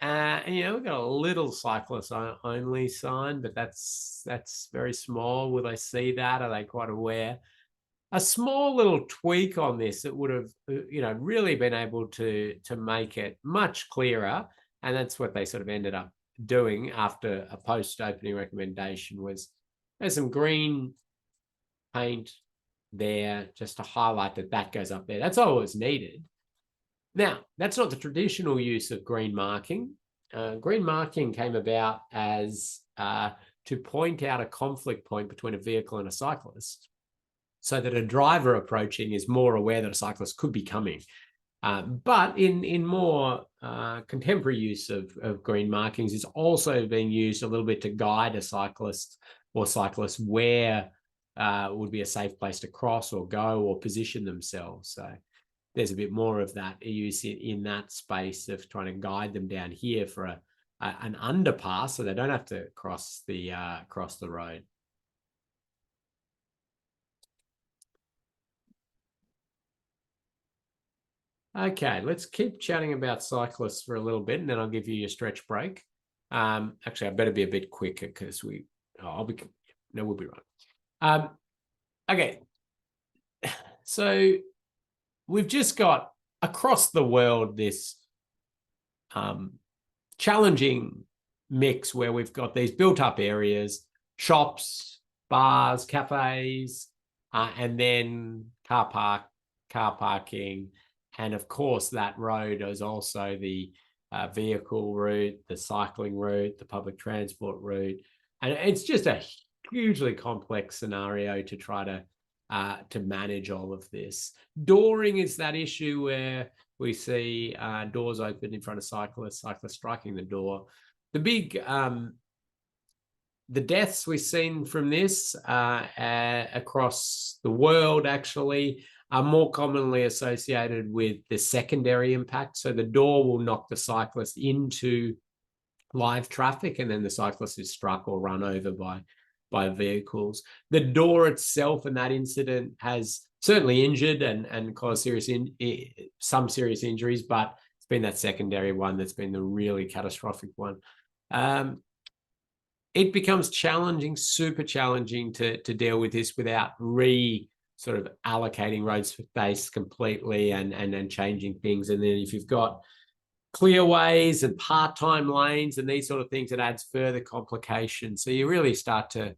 And we've got a little cyclist only sign, but that's very small. Will they see that? Are they quite aware? A small little tweak on this that would have, really been able to make it much clearer, and that's what they sort of ended up doing after a post-opening recommendation, was there's some green paint there just to highlight that goes up there. That's all was needed. Now, that's not the traditional use of green marking. Green marking came about as to point out a conflict point between a vehicle and a cyclist, so that a driver approaching is more aware that a cyclist could be coming. But in more contemporary use of green markings, it's also being used a little bit to guide a cyclist or cyclists where would be a safe place to cross or go or position themselves. So there's a bit more of that use in that space of trying to guide them down here for an underpass, so they don't have to cross the road. Okay, let's keep chatting about cyclists for a little bit, and then I'll give you your stretch break. Actually, I better be a bit quicker because we'll be right. Okay, so we've just got across the world this challenging mix where we've got these built-up areas, shops, bars, cafes, and then car parking. And of course, that road is also the vehicle route, the cycling route, the public transport route. And it's just a hugely complex scenario to try to manage all of this. Dooring is that issue where we see doors open in front of cyclists striking the door. The big, the deaths we've seen from this across the world, actually, are more commonly associated with the secondary impact. So the door will knock the cyclist into live traffic, and then the cyclist is struck or run over by vehicles. The door itself in that incident has certainly injured and caused some serious injuries, but it's been that secondary one that's been the really catastrophic one. It becomes challenging, super challenging to deal with this without sort of allocating road space completely and changing things. And then if you've got clearways and part-time lanes and these sort of things, it adds further complications. So you really start to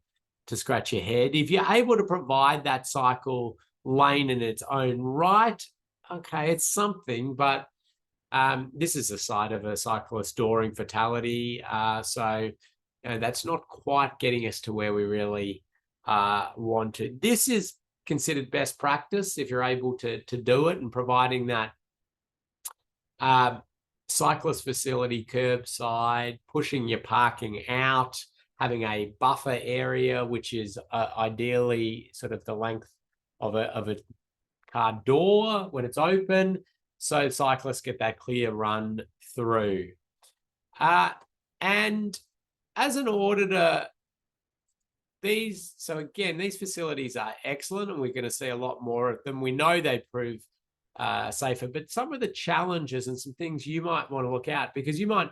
scratch your head. If you're able to provide that cycle lane in its own right, okay, it's something, but this is a side of a cyclist dooring fatality. So that's not quite getting us to where we really want to. This is considered best practice if you're able to do it, and providing that cyclist facility curbside, pushing your parking out, having a buffer area, which is ideally sort of the length of a car door when it's open, so cyclists get that clear run through. And as an auditor, these facilities are excellent, and we're going to see a lot more of them. We know they prove safer, but some of the challenges and some things you might want to look at, because you might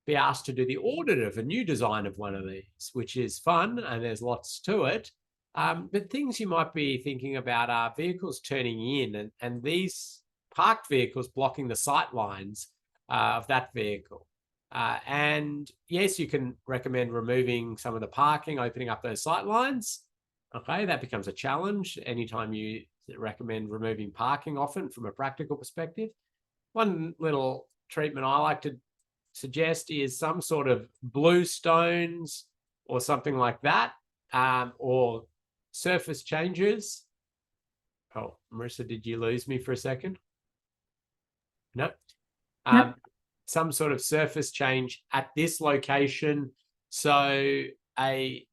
be asked to do the audit of a new design of one of these, which is fun and there's lots to it. But things you might be thinking about are vehicles turning in and these parked vehicles blocking the sight lines of that vehicle. And yes, you can recommend removing some of the parking, opening up those sight lines. Okay, that becomes a challenge anytime you recommend removing parking, often from a practical perspective. One little treatment I like to suggest is some sort of blue stones or something like that, or surface changes. Oh, Marissa, did you lose me for a second? No. Nope. Some sort of surface change at this location, so at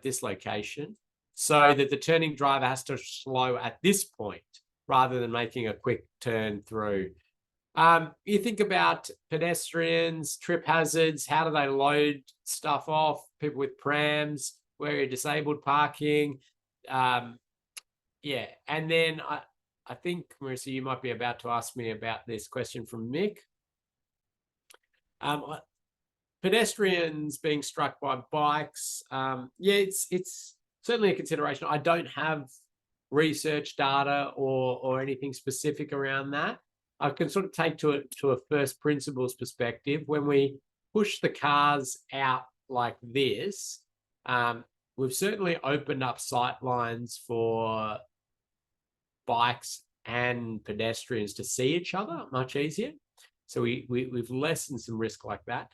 this location, so that the turning driver has to slow at this point rather than making a quick turn through. You think about pedestrians, trip hazards, how do they load stuff off, people with prams, where you're disabled parking. Yeah, and then I think, Marissa, you might be about to ask me about this question from Mick. Pedestrians being struck by bikes. Yeah, it's certainly a consideration. I don't have research data or anything specific around that. I can sort of take to a first principles perspective. When we push the cars out like this, we've certainly opened up sight lines for bikes and pedestrians to see each other much easier. So we've lessened some risk like that.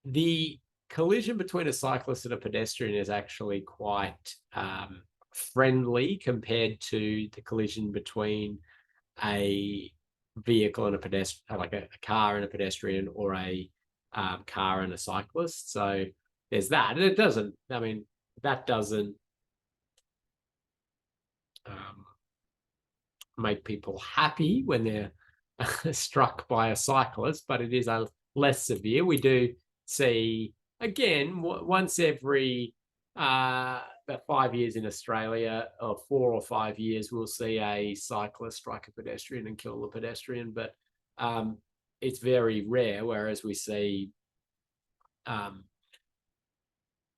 The collision between a cyclist and a pedestrian is actually quite friendly compared to the collision between a vehicle and a pedestrian, like a car and a pedestrian, or a car and a cyclist. So there's that. And that doesn't make people happy when they're struck by a cyclist, but it is a less severe. We do see, again, once every about 5 years in Australia, or 4 or 5 years, we'll see a cyclist strike a pedestrian and kill the pedestrian, but it's very rare, whereas we see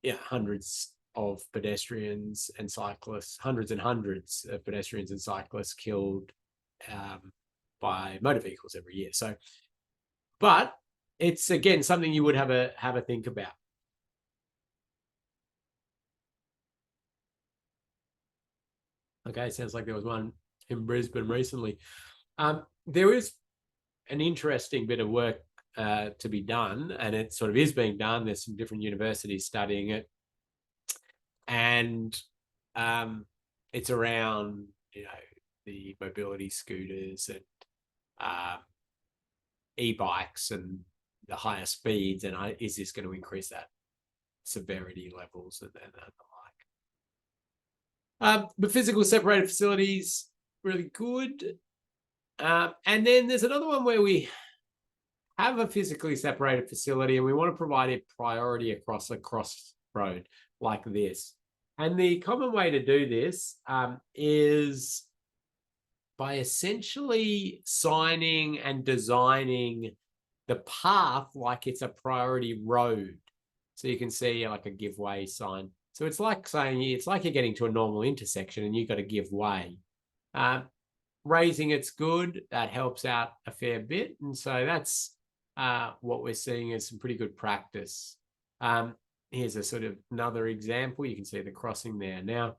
hundreds of pedestrians and cyclists, hundreds and hundreds of pedestrians and cyclists killed by motor vehicles every year. So, but it's, again, something you would have a think about. Okay, sounds like there was one in Brisbane recently. There is an interesting bit of work to be done, and it sort of is being done. There's some different universities studying it, and it's around the mobility scooters and e-bikes and the higher speeds, and is this going to increase that severity levels and the like? But physical separated facilities, really good. And then there's another one where we have a physically separated facility and we want to provide it priority across a crossroad like this. And the common way to do this is by essentially signing and designing the path like it's a priority road. So you can see like a give way sign. So it's like saying, it's like you're getting to a normal intersection and you've got to give way. Raising it's good, that helps out a fair bit. And so that's what we're seeing as some pretty good practice. Here's a sort of another example. You can see the crossing there. Now,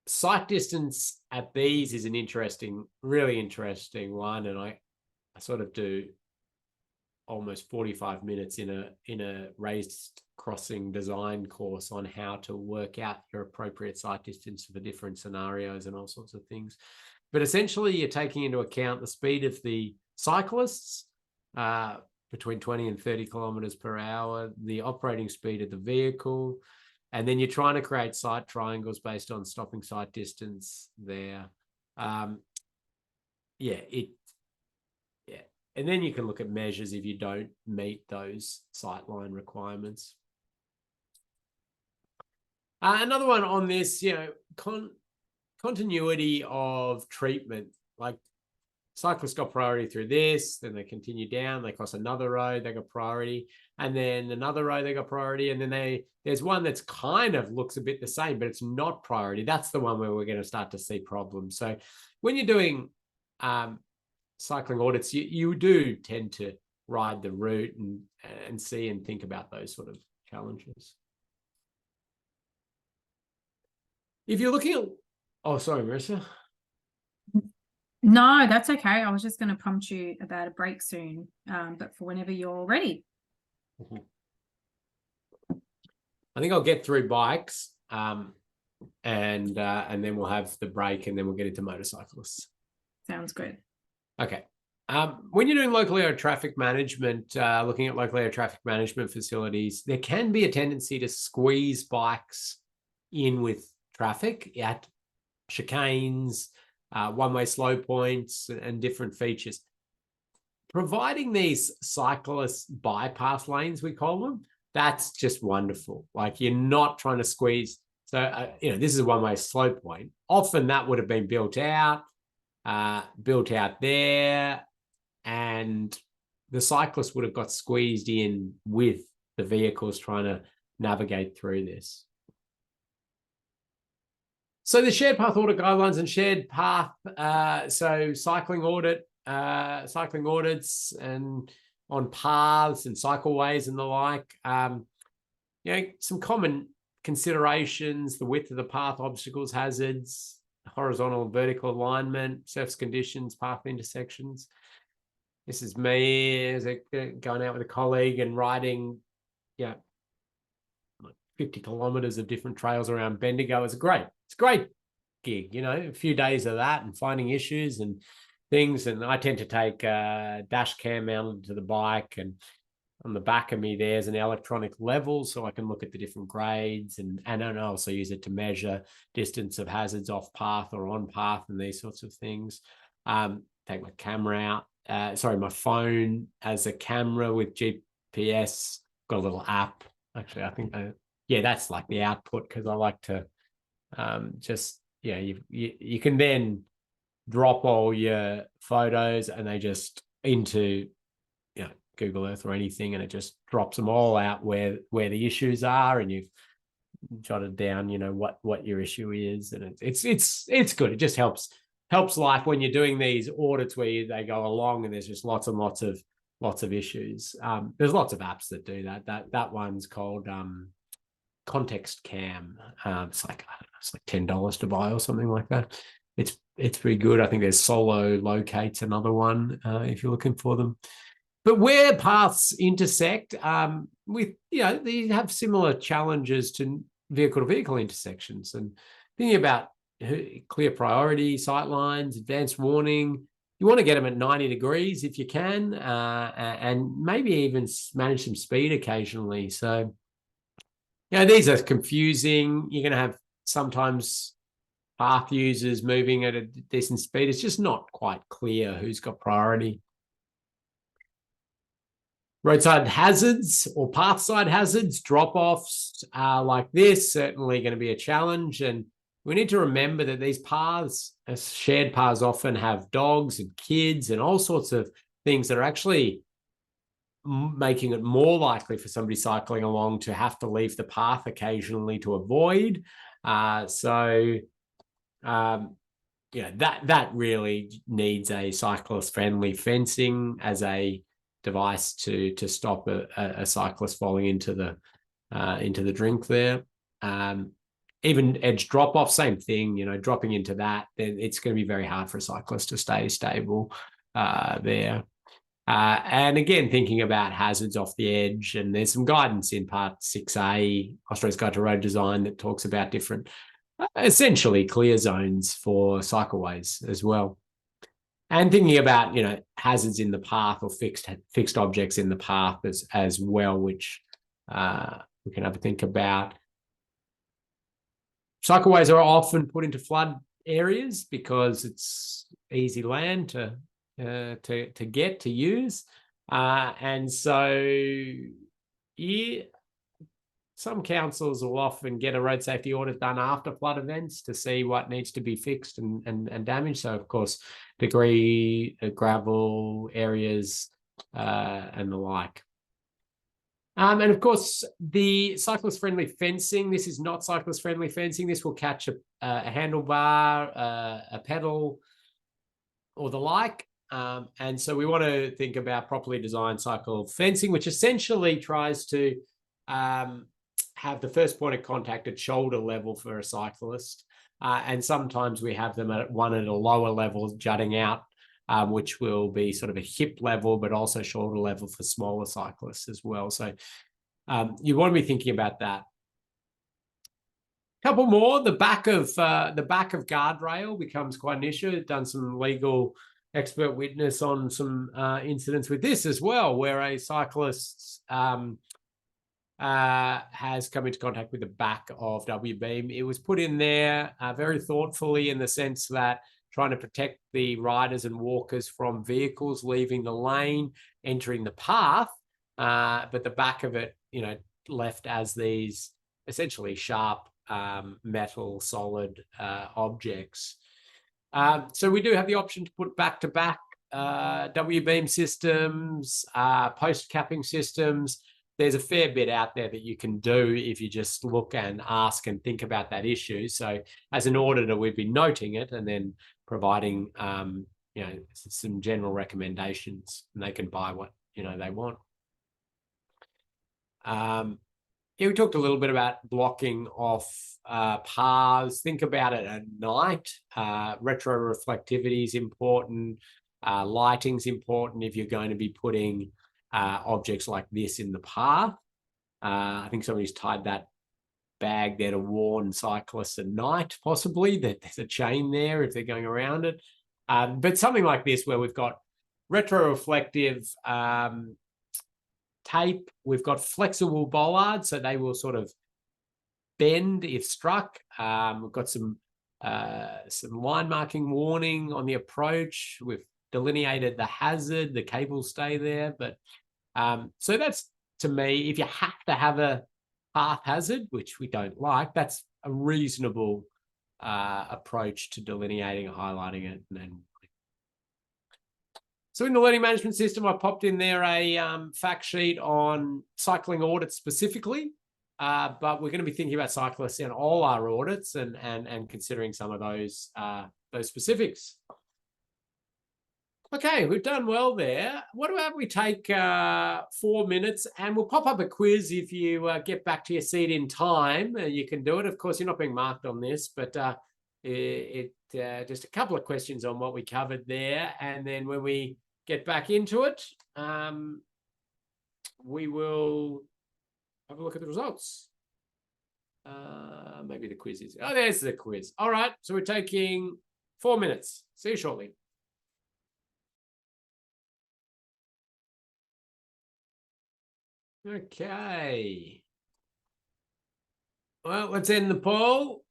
sight distance at these is an interesting, really interesting one. And I sort of do almost 45 minutes in a raised crossing design course on how to work out your appropriate sight distance for different scenarios and all sorts of things. But essentially, you're taking into account the speed of the cyclists, between 20 and 30 kilometers per hour, the operating speed of the vehicle, and then you're trying to create sight triangles based on stopping sight distance there. And then you can look at measures if you don't meet those sightline requirements. Another one on this, continuity of treatment, like cyclists got priority through this, then they continue down, they cross another road, they got priority, and then another road, they got priority, and then there's one that's kind of looks a bit the same, but it's not priority. That's the one where we're going to start to see problems. So when you're doing cycling audits, you do tend to ride the route and see and think about those sort of challenges. If you're looking at, oh, sorry, Marissa. No, that's okay. I was just going to prompt you about a break soon, but for whenever you're ready. I think I'll get through bikes, and then we'll have the break, and then we'll get into motorcyclists. Sounds good. Okay. When you're doing local area traffic management, looking at local area traffic management facilities, there can be a tendency to squeeze bikes in with traffic at chicanes, one-way slow points, and different features. Providing these cyclist bypass lanes, we call them, that's just wonderful. Like, you're not trying to squeeze. So, this is a one-way slow point. Often that would have been built out there, and the cyclist would have got squeezed in with the vehicles trying to navigate through this. So the shared path audit guidelines and shared path, so cycling audits and on paths and cycleways and the like, some common considerations: the width of the path, obstacles, hazards, horizontal and vertical alignment, surface conditions, path intersections. This is me as going out with a colleague and riding, 50 kilometers of different trails around Bendigo. It's a great gig, a few days of that and finding issues and things. And I tend to take a dash cam mounted to the bike, and on the back of me, there's an electronic level so I can look at the different grades, and I also use it to measure distance of hazards off path or on path and these sorts of things. Take my camera out, my phone as a camera with GPS, got a little app. Actually, I think, that's like the output, because I like to you can then drop all your photos and they just into Google Earth or anything, and it just drops them all out where the issues are, and you've jotted down what your issue is, and it's good. It just helps life when you're doing these audits where they go along and there's just lots and lots of issues. There's lots of apps that do that. That one's called Context Cam. It's like $10 to buy or something like that. It's pretty good. I think there's Solo Locate's another one if you're looking for them. But where paths intersect, they have similar challenges to vehicle-to-vehicle intersections. And thinking about clear priority, sight lines, advanced warning, you want to get them at 90 degrees if you can, and maybe even manage some speed occasionally. So, these are confusing. You're going to have sometimes path users moving at a decent speed. It's just not quite clear who's got priority. Roadside hazards or pathside hazards, drop-offs like this, certainly going to be a challenge. And we need to remember that these paths, shared paths, often have dogs and kids and all sorts of things that are actually making it more likely for somebody cycling along to have to leave the path occasionally to avoid. That really needs a cyclist-friendly fencing as a device to stop a cyclist falling into the drink there. Even edge drop-off, same thing, dropping into that, then it's going to be very hard for a cyclist to stay stable there. And again, thinking about hazards off the edge, and there's some guidance in part 6A, Australia's Guide to Road Design, that talks about different, essentially clear zones for cycleways as well. And thinking about, hazards in the path or fixed objects in the path as well, which we can have a think about. Cycleways are often put into flood areas because it's easy land to get to use, and so some councils will often get a road safety audit done after flood events to see what needs to be fixed and damaged. So of course, debris, gravel areas, and the like. And of course, the cyclist-friendly fencing. This is not cyclist-friendly fencing. This will catch a handlebar, a pedal, or the like. And so we want to think about properly designed cycle fencing, which essentially tries to have the first point of contact at shoulder level for a cyclist. And sometimes we have them at a lower level jutting out, which will be sort of a hip level, but also shoulder level for smaller cyclists as well. So you want to be thinking about that. Couple more. The back of guardrail becomes quite an issue. I've done some legal expert witness on some incidents with this as well, where a cyclist has come into contact with the back of W-beam. It was put in there very thoughtfully, in the sense that trying to protect the riders and walkers from vehicles leaving the lane, entering the path, but the back of it, left as these essentially sharp metal solid objects. So we do have the option to put back-to-back W-beam systems, post-capping systems. There's a fair bit out there that you can do if you just look and ask and think about that issue. So as an auditor, we'd be noting it and then providing some general recommendations, and they can buy what they want. We talked a little bit about blocking off paths. Think about it at night. Retroreflectivity is important. Lighting's important if you're going to be putting objects like this in the path. I think somebody's tied that bag there to warn cyclists at night, possibly, that there's a chain there if they're going around it. But something like this, where we've got retroreflective tape, we've got flexible bollards, so they will sort of bend if struck. We've got some line marking warning on the approach. We've delineated the hazard, the cables stay there. But so that's, to me, if you have to have a path hazard, which we don't like, that's a reasonable approach to delineating, highlighting it. So in the learning management system, I popped in there a fact sheet on cycling audits specifically, but we're going to be thinking about cyclists in all our audits and considering some of those specifics. Okay, we've done well there. What about we take 4 minutes, and we'll pop up a quiz if you get back to your seat in time. You can do it. Of course, you're not being marked on this, but just a couple of questions on what we covered there. And then when we get back into it, we will have a look at the results. Maybe the quiz is... Oh, there's the quiz. All right, so we're taking 4 minutes. See you shortly. Okay. Well, let's end the poll.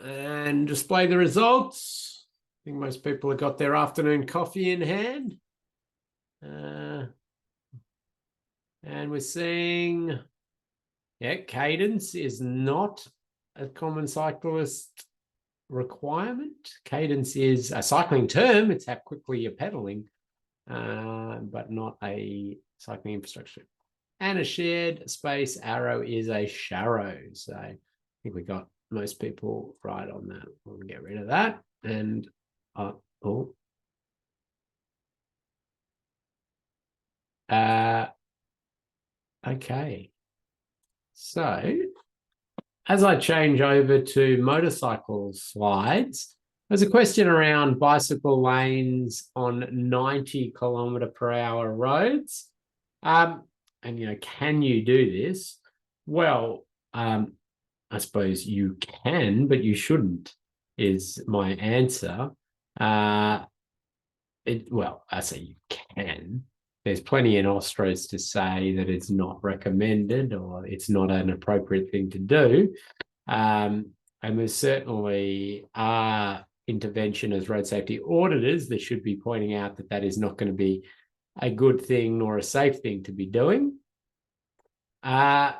and display the results. I think most people have got their afternoon coffee in hand. And we're seeing, yeah, cadence is not a common cyclist requirement. Cadence is a cycling term. It's how quickly you're pedaling, but not a cycling infrastructure. And a shared space arrow is a sharrow. So I think we got most people right on that. We'll get rid of that. And okay. So as I change over to motorcycle slides, there's a question around bicycle lanes on 90 km/h roads. And, can you do this? Well, I suppose you can, but you shouldn't, is my answer. Well, I say you can. There's plenty in Ostros to say that it's not recommended or it's not an appropriate thing to do. And there certainly are intervention as road safety auditors that should be pointing out that that is not going to be a good thing nor a safe thing to be doing. Yeah.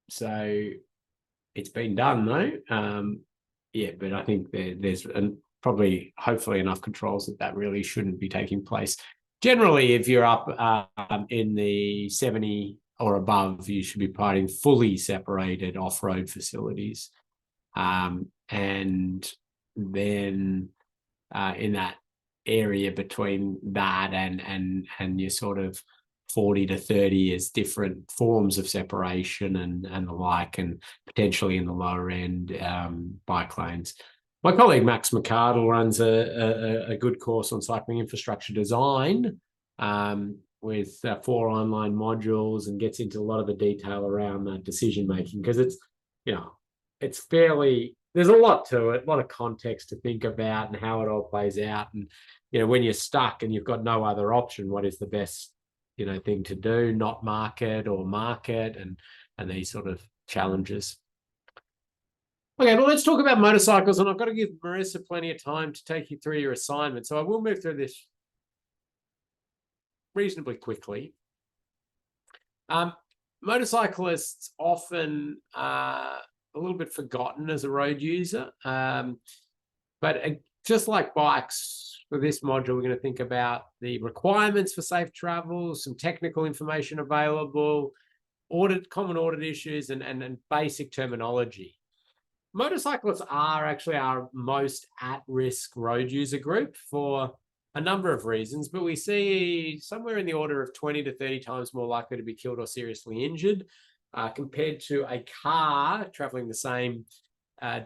So it's been done though. Yeah, but I think there's probably hopefully enough controls that really shouldn't be taking place. Generally, if you're up in the 70 or above, you should be providing fully separated off-road facilities. And then in that area between that and your sort of 40 to 30 is different forms of separation and the like, and potentially in the lower end bike lanes. My colleague Max McCardle runs a good course on cycling infrastructure design with 4 online modules, and gets into a lot of the detail around decision making, because it's it's fairly, there's a lot to it, a lot of context to think about and how it all plays out. And when you're stuck and you've got no other option, what is the best thing to do? Not market or market, and these sort of challenges. Okay, well, let's talk about motorcycles, and I've got to give Marissa plenty of time to take you through your assignment, so I will move through this reasonably quickly. Motorcyclists often are a little bit forgotten as a road user, but just like bikes, for this module, we're going to think about the requirements for safe travel, some technical information available, common audit issues, and basic terminology. Motorcyclists are actually our most at-risk road user group for a number of reasons, but we see somewhere in the order of 20 to 30 times more likely to be killed or seriously injured compared to a car traveling the same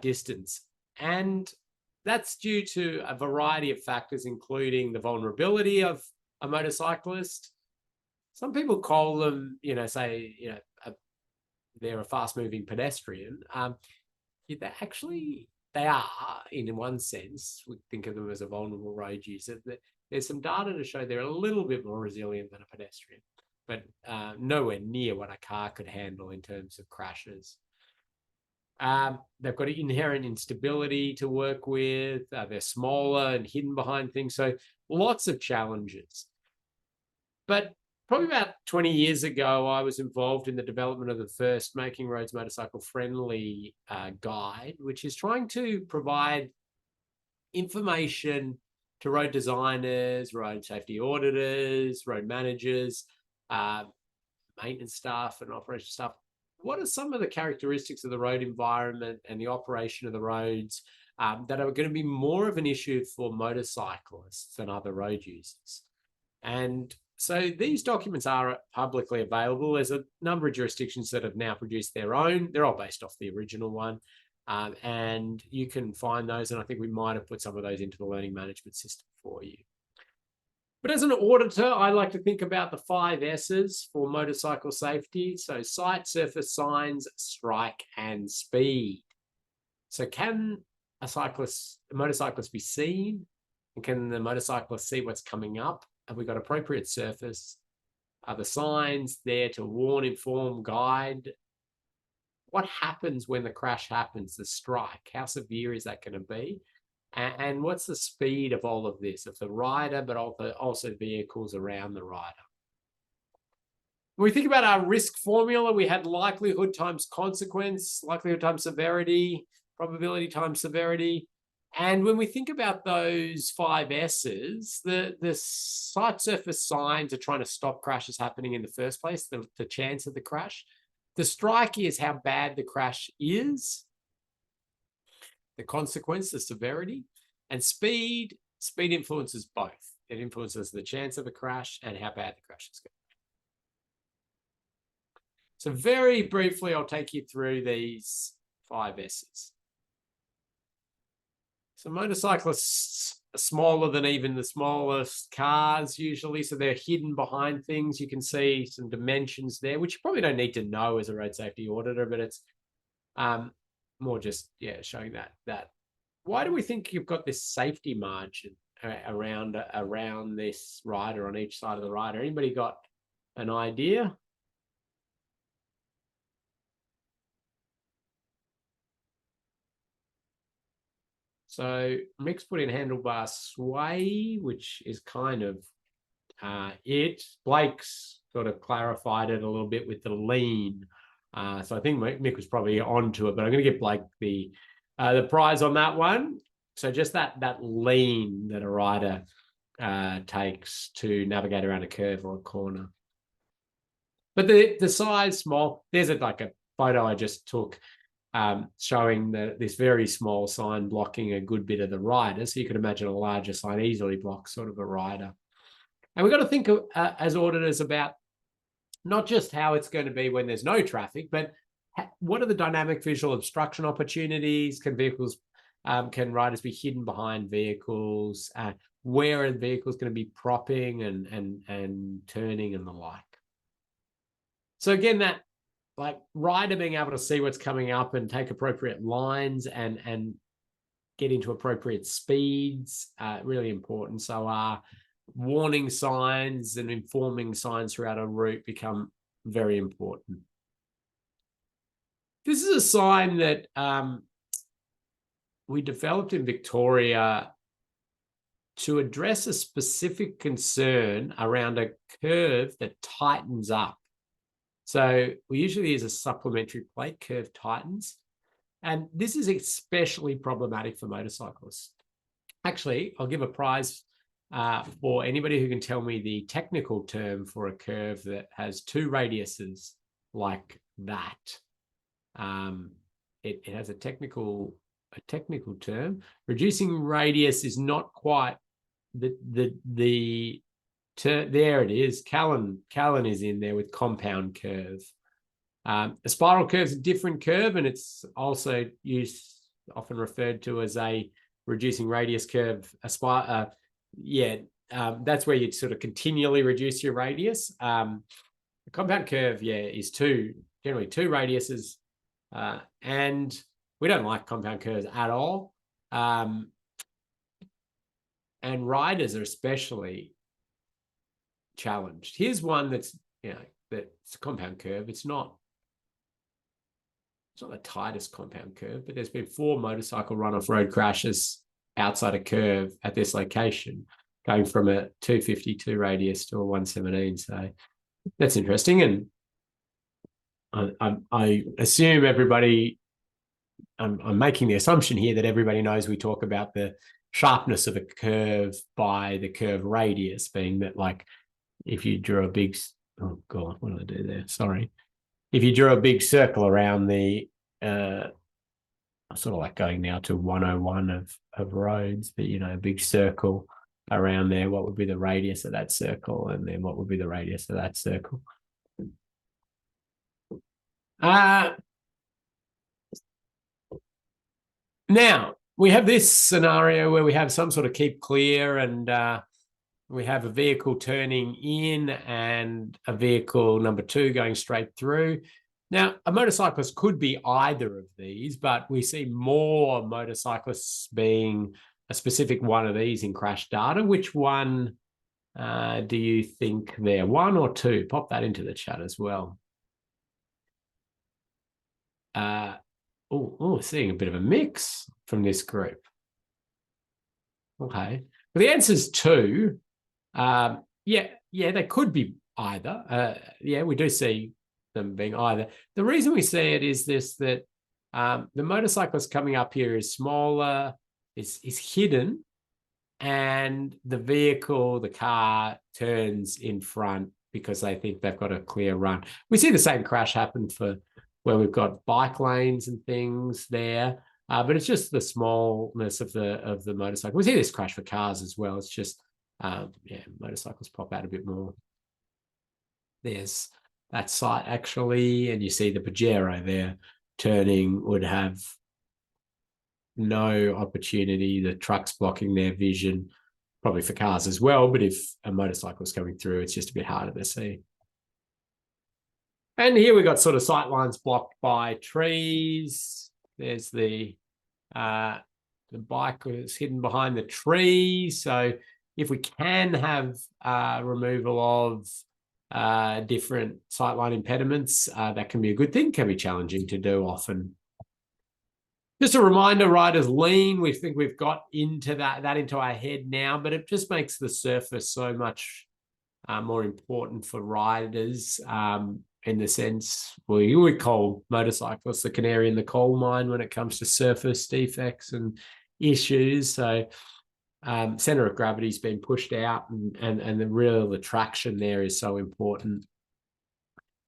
distance. And that's due to a variety of factors, including the vulnerability of a motorcyclist. Some people call them, they're a fast-moving pedestrian. They are, in one sense. We think of them as a vulnerable road user. There's some data to show they're a little bit more resilient than a pedestrian, but nowhere near what a car could handle in terms of crashes. They've got inherent instability to work with. They're smaller and hidden behind things. So lots of challenges. But probably about 20 years ago, I was involved in the development of the first Making Roads Motorcycle Friendly guide, which is trying to provide information to road designers, road safety auditors, road managers, maintenance staff and operation staff. What are some of the characteristics of the road environment and the operation of the roads that are going to be more of an issue for motorcyclists than other road users? And so these documents are publicly available. There's a number of jurisdictions that have now produced their own. They're all based off the original one. And you can find those. And I think we might have put some of those into the learning management system for you. But as an auditor, I like to think about the 5 S's for motorcycle safety. So sight, surface, signs, strike, and speed. So can a motorcyclist be seen? And can the motorcyclist see what's coming up? Have we got appropriate surface? Are the signs there to warn, inform, guide? what happens when the crash happens, the strike? How severe is that going to be? And what's the speed of all of this, of the rider, but also vehicles around the rider? When we think about our risk formula, we had likelihood times consequence, likelihood times severity, probability times severity. And when we think about those 5 S's, the site surface signs are trying to stop crashes happening in the first place, the chance of the crash. The strike is how bad the crash is, the consequence, the severity, and speed. Speed influences both. It influences the chance of a crash and how bad the crash is going. So very briefly, I'll take you through these 5 S's. So motorcyclists are smaller than even the smallest cars usually, so they're hidden behind things. You can see some dimensions there, which you probably don't need to know as a road safety auditor, but it's more just, yeah, showing that. Why do we think you've got this safety margin around this rider on each side of the rider? Anybody got an idea? So Mick's put in handlebar sway, which is kind of it. Blake's sort of clarified it a little bit with the lean. So I think Mick was probably onto it, but I'm going to give Blake the prize on that one. So just that lean that a rider takes to navigate around a curve or a corner. But the size small, there's like a photo I just took showing this very small sign blocking a good bit of the rider. So you could imagine a larger sign easily blocks sort of a rider. And we've got to think as auditors about not just how it's going to be when there's no traffic, but what are the dynamic visual obstruction opportunities? Can riders be hidden behind vehicles? Where are the vehicles going to be propping and turning and the like? So again, that like rider being able to see what's coming up and take appropriate lines and get into appropriate speeds, really important. So warning signs and informing signs throughout a route become very important. This is a sign that we developed in Victoria to address a specific concern around a curve that tightens up. So we usually use a supplementary plate, curve tightens. And this is especially problematic for motorcyclists. Actually, I'll give a prize for anybody who can tell me the technical term for a curve that has 2 radiuses like that. It has a technical term. Reducing radius is not quite the there it is. Callan is in there with compound curve. A spiral curve is a different curve, and it's also often referred to as a reducing radius curve. That's where you'd sort of continually reduce your radius. A compound curve, is generally 2 radiuses, and we don't like compound curves at all. And riders are especially challenged. Here's one that's that's a compound curve. It's not the tightest compound curve, but there's been 4 motorcycle run-off road crashes outside a curve at this location, going from a 252 radius to a 117. So that's interesting. And I assume everybody, I'm making the assumption here that everybody knows we talk about the sharpness of a curve by the curve radius, being that, like, if you drew a big, oh God, what did I do there? Sorry. If you drew a big circle around the, sort of like going now to 101 of roads, but, a big circle around there, what would be the radius of that circle? And then what would be the radius of that circle? Now, we have this scenario where we have some sort of keep clear, and we have a vehicle turning in and a vehicle number 2 going straight through. Now, a motorcyclist could be either of these, but we see more motorcyclists being a specific one of these in crash data. Which one do you think there? 1 or 2? Pop that into the chat as well. seeing a bit of a mix from this group. Okay. Well, the answer is 2. Yeah, they could be either. Yeah, we do see them being either. The reason we see it is that the motorcyclist coming up here is smaller, is hidden, and the vehicle, the car, turns in front because they think they've got a clear run. We see the same crash happen for where we've got bike lanes and things there, but it's just the smallness of the motorcycle. We see this crash for cars as well. It's just motorcycles pop out a bit more. There's that sight actually, and you see the Pajero there turning, would have no opportunity. The truck's blocking their vision, probably for cars as well, but if a motorcycle is coming through, it's just a bit harder to see. And here we got sort of sight lines blocked by trees. There's the bike is hidden behind the tree. So if we can have removal of different sightline impediments, that can be a good thing, can be challenging to do often. Just a reminder, riders lean. We think we've got into that into our head now, but it just makes the surface so much more important for riders in the sense we call motorcyclists the canary in the coal mine when it comes to surface defects and issues. So center of gravity's been pushed out, and the traction there is so important.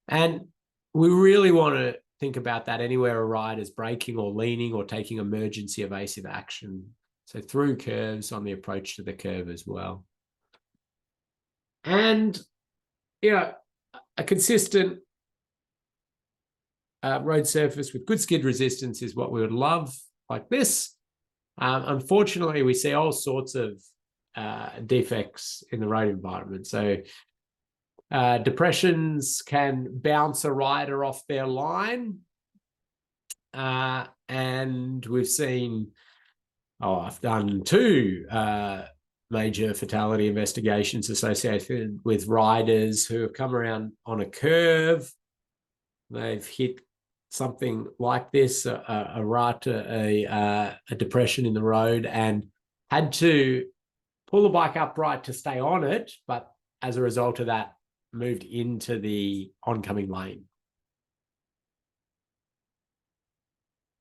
And we really want to think about that anywhere a rider's braking or leaning or taking emergency evasive action. So through curves, on the approach to the curve as well. And, a consistent road surface with good skid resistance is what we would love, like this. Unfortunately, we see all sorts of defects in the road environment. So depressions can bounce a rider off their line. And we've seen, I've done 2 major fatality investigations associated with riders who have come around on a curve. They've hit something like this, a rut, a depression in the road, and had to pull the bike upright to stay on it, but as a result of that, moved into the oncoming lane.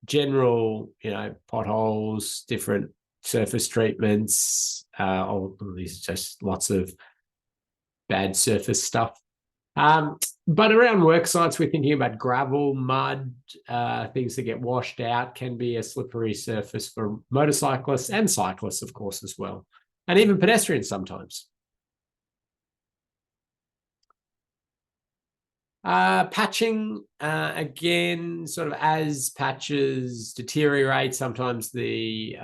General, potholes, different surface treatments, all these just lots of bad surface stuff. But around work sites, we're thinking about gravel, mud, things that get washed out can be a slippery surface for motorcyclists and cyclists, of course, as well, and even pedestrians sometimes. Patching, again, sort of as patches deteriorate, sometimes the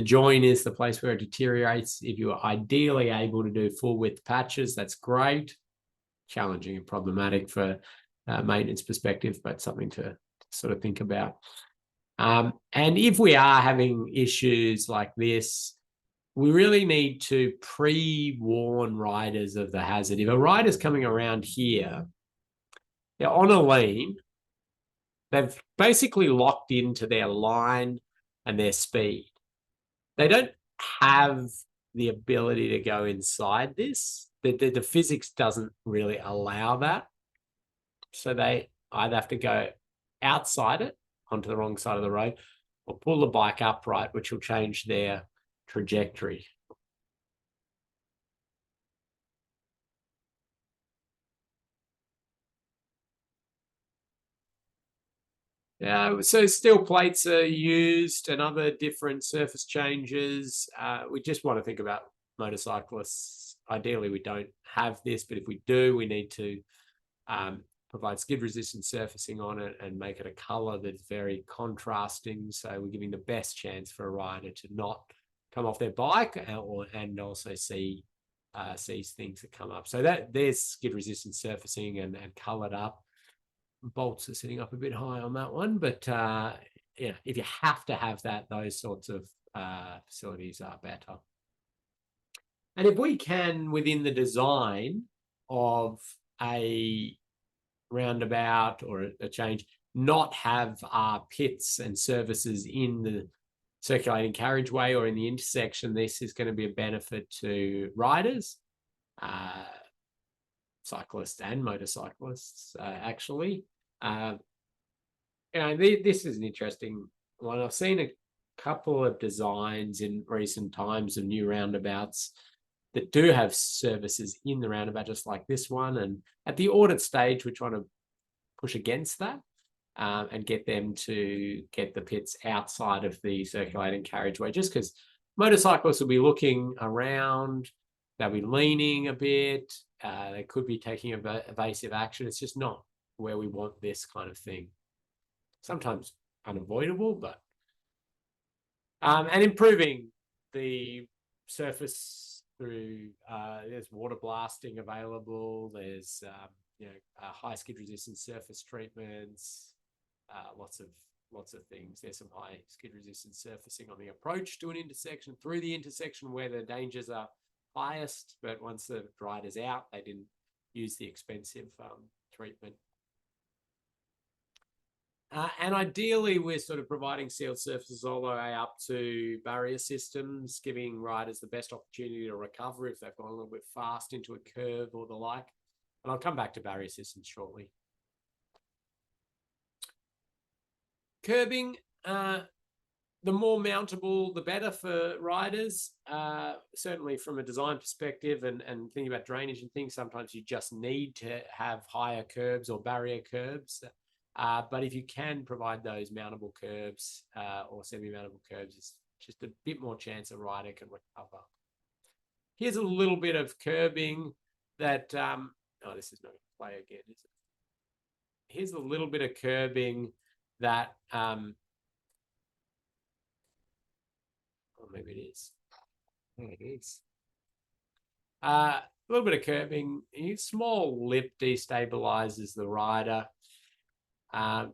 join is the place where it deteriorates. If you are ideally able to do full width patches, that's great. Challenging and problematic for maintenance perspective, but something to sort of think about. And if we are having issues like this, we really need to pre-warn riders of the hazard. If a rider's coming around here, they're on a lean, they've basically locked into their line and their speed. They don't have the ability to go inside this. The physics doesn't really allow that. So they either have to go outside it onto the wrong side of the road or pull the bike upright, which will change their trajectory. So steel plates are used and other different surface changes. We just want to think about motorcyclists. Ideally, we don't have this, but if we do, we need to provide skid resistant surfacing on it and make it a color that's very contrasting. So we're giving the best chance for a rider to not come off their bike and also see things that come up. So there's skid resistant surfacing and colored up. Bolts are sitting up a bit high on that one, but if you have to have that, those sorts of facilities are better. And if we can, within the design of a roundabout or a change, not have pits and surfaces in the circulating carriageway or in the intersection, this is going to be a benefit to riders, cyclists and motorcyclists, actually. This is an interesting one. I've seen a couple of designs in recent times of new roundabouts that do have services in the roundabout, just like this one. And at the audit stage, we're trying to push against that and get them to get the pits outside of the circulating carriageway, just because motorcyclists will be looking around, they'll be leaning a bit, they could be taking evasive action. It's just not where we want this kind of thing. Sometimes unavoidable, but and improving the surface through there's water blasting available, there's high skid resistance surface treatments, lots of things. There's some high skid resistance surfacing on the approach to an intersection, through the intersection where the dangers are highest, but once the rider's out, they didn't use the expensive treatment. And ideally, we're sort of providing sealed surfaces all the way up to barrier systems, giving riders the best opportunity to recover if they've gone a little bit fast into a curve or the like. And I'll come back to barrier systems shortly. Curbing, the more mountable, the better for riders. Certainly from a design perspective and thinking about drainage and things, sometimes you just need to have higher curbs or barrier curbs. But if you can provide those mountable curbs or semi-mountable curbs, it's just a bit more chance a rider can recover. Here's a little bit of curbing that, oh, this is not going to play again, is it? Here's a little bit of curbing that, or maybe it is. There it is. A little bit of curbing. A small lip destabilizes the rider. I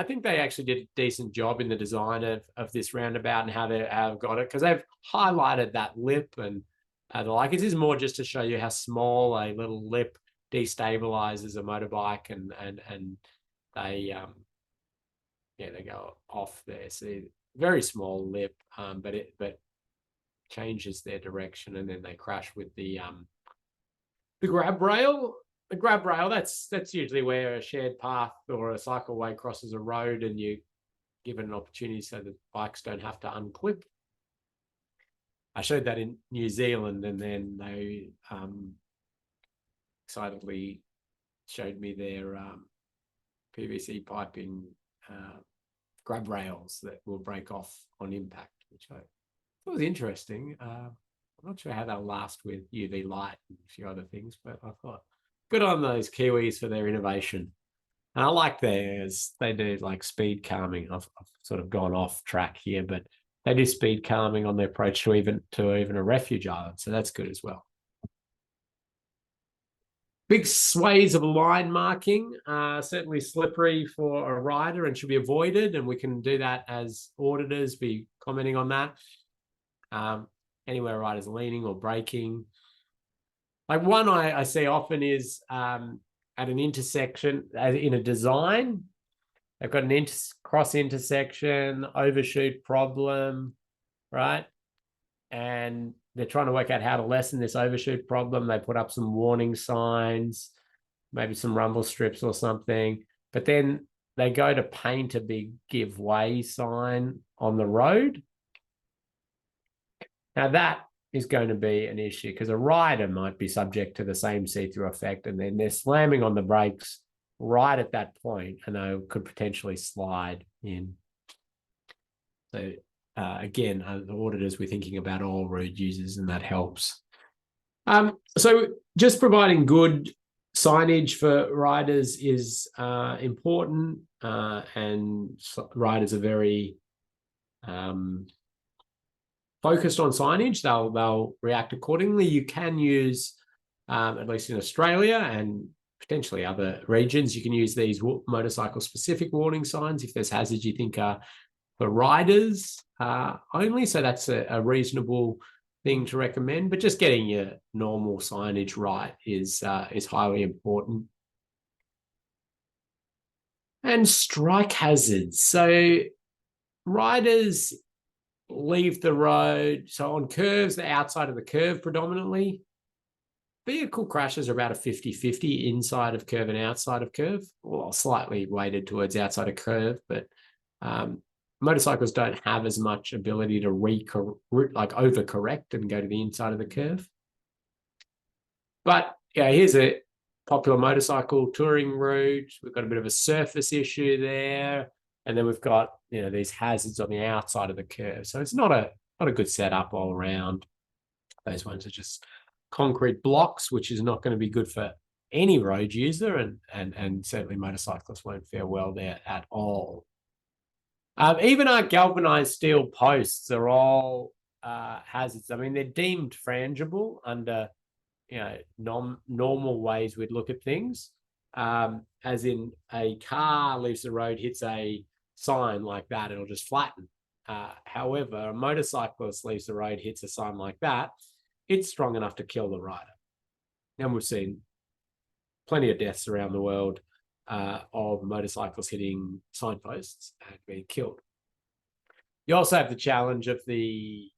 think they actually did a decent job in the design of this roundabout and how they've got it, because they've highlighted that lip and the like. It is more just to show you how small a little lip destabilizes a motorbike, and they they go off there. So very small lip, but changes their direction, and then they crash with the grab rail. The grab rail, that's usually where a shared path or a cycleway crosses a road and you give it an opportunity so that bikes don't have to unclip. I showed that in New Zealand, and then they excitedly showed me their PVC piping grab rails that will break off on impact, which I thought was interesting. I'm not sure how they'll last with UV light and a few other things, but I thought, good on those Kiwis for their innovation. And I like theirs. They do like speed calming. I've sort of gone off track here, but they do speed calming on their approach to even a refuge island. So that's good as well. Big sways of line marking, certainly slippery for a rider and should be avoided. And we can do that as auditors, be commenting on that. Anywhere a rider's leaning or braking. Like one I see often is at an intersection in a design, they've got an cross intersection, overshoot problem, right? And they're trying to work out how to lessen this overshoot problem. They put up some warning signs, maybe some rumble strips or something, but then they go to paint a big give way sign on the road. Now that is going to be an issue because a rider might be subject to the same see-through effect, and then they're slamming on the brakes right at that point, and they could potentially slide in. So again, the auditors, we're thinking about all road users, and that helps. So just providing good signage for riders is important, and riders are very focused on signage. They'll react accordingly. You can use, at least in Australia and potentially other regions, you can use these motorcycle specific warning signs if there's hazards you think are for riders only. So that's a reasonable thing to recommend, but just getting your normal signage right is highly important. And strike hazards. So riders leave the road. So on curves, the outside of the curve predominantly. Vehicle crashes are about a 50-50 inside of curve and outside of curve, well, slightly weighted towards outside of curve, but motorcycles don't have as much ability to overcorrect and go to the inside of the curve. But yeah, here's a popular motorcycle touring route. We've got a bit of a surface issue there. And then we've got, these hazards on the outside of the curve. So it's not a good setup all around. Those ones are just concrete blocks, which is not going to be good for any road user, and certainly motorcyclists won't fare well there at all. Even our galvanized steel posts are all hazards. I mean, they're deemed frangible under normal ways we'd look at things, as in a car leaves the road, hits a sign like that, it'll just flatten. However, a motorcyclist leaves the road, hits a sign like that, it's strong enough to kill the rider. And we've seen plenty of deaths around the world of motorcyclists hitting signposts and being killed. You also have the challenge of the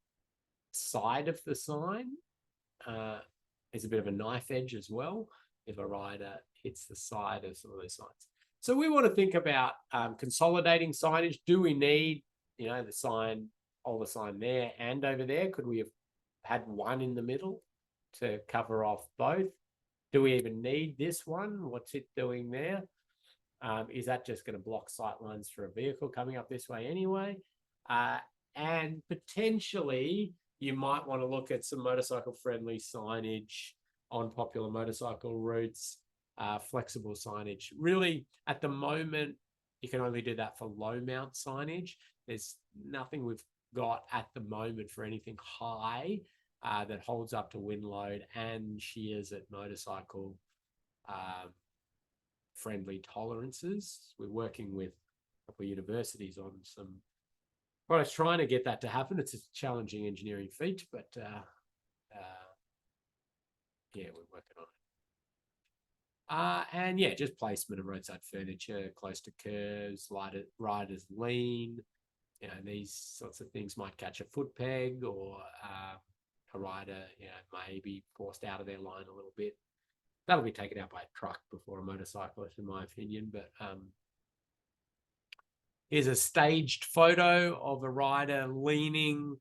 side of the sign. Is a bit of a knife edge as well if a rider hits the side of some of those signs. So we want to think about consolidating signage. Do we need, the sign, the sign there and over there? Could we have had one in the middle to cover off both? Do we even need this one? What's it doing there? Is that just going to block sight lines for a vehicle coming up this way anyway? And potentially, you might want to look at some motorcycle-friendly signage on popular motorcycle routes, flexible signage. Really, at the moment, you can only do that for low-mount signage. There's nothing we've got at the moment for anything high that holds up to wind load and shears at motorcycle friendly tolerances. We're working with a couple of universities on some products trying to get that to happen. It's a challenging engineering feat, but yeah, we're working on it. And yeah, just placement of roadside furniture close to curves, riders lean. These sorts of things might catch a foot peg, or a rider, may be forced out of their line a little bit. That'll be taken out by a truck before a motorcyclist, in my opinion. But here's a staged photo of a rider leaning,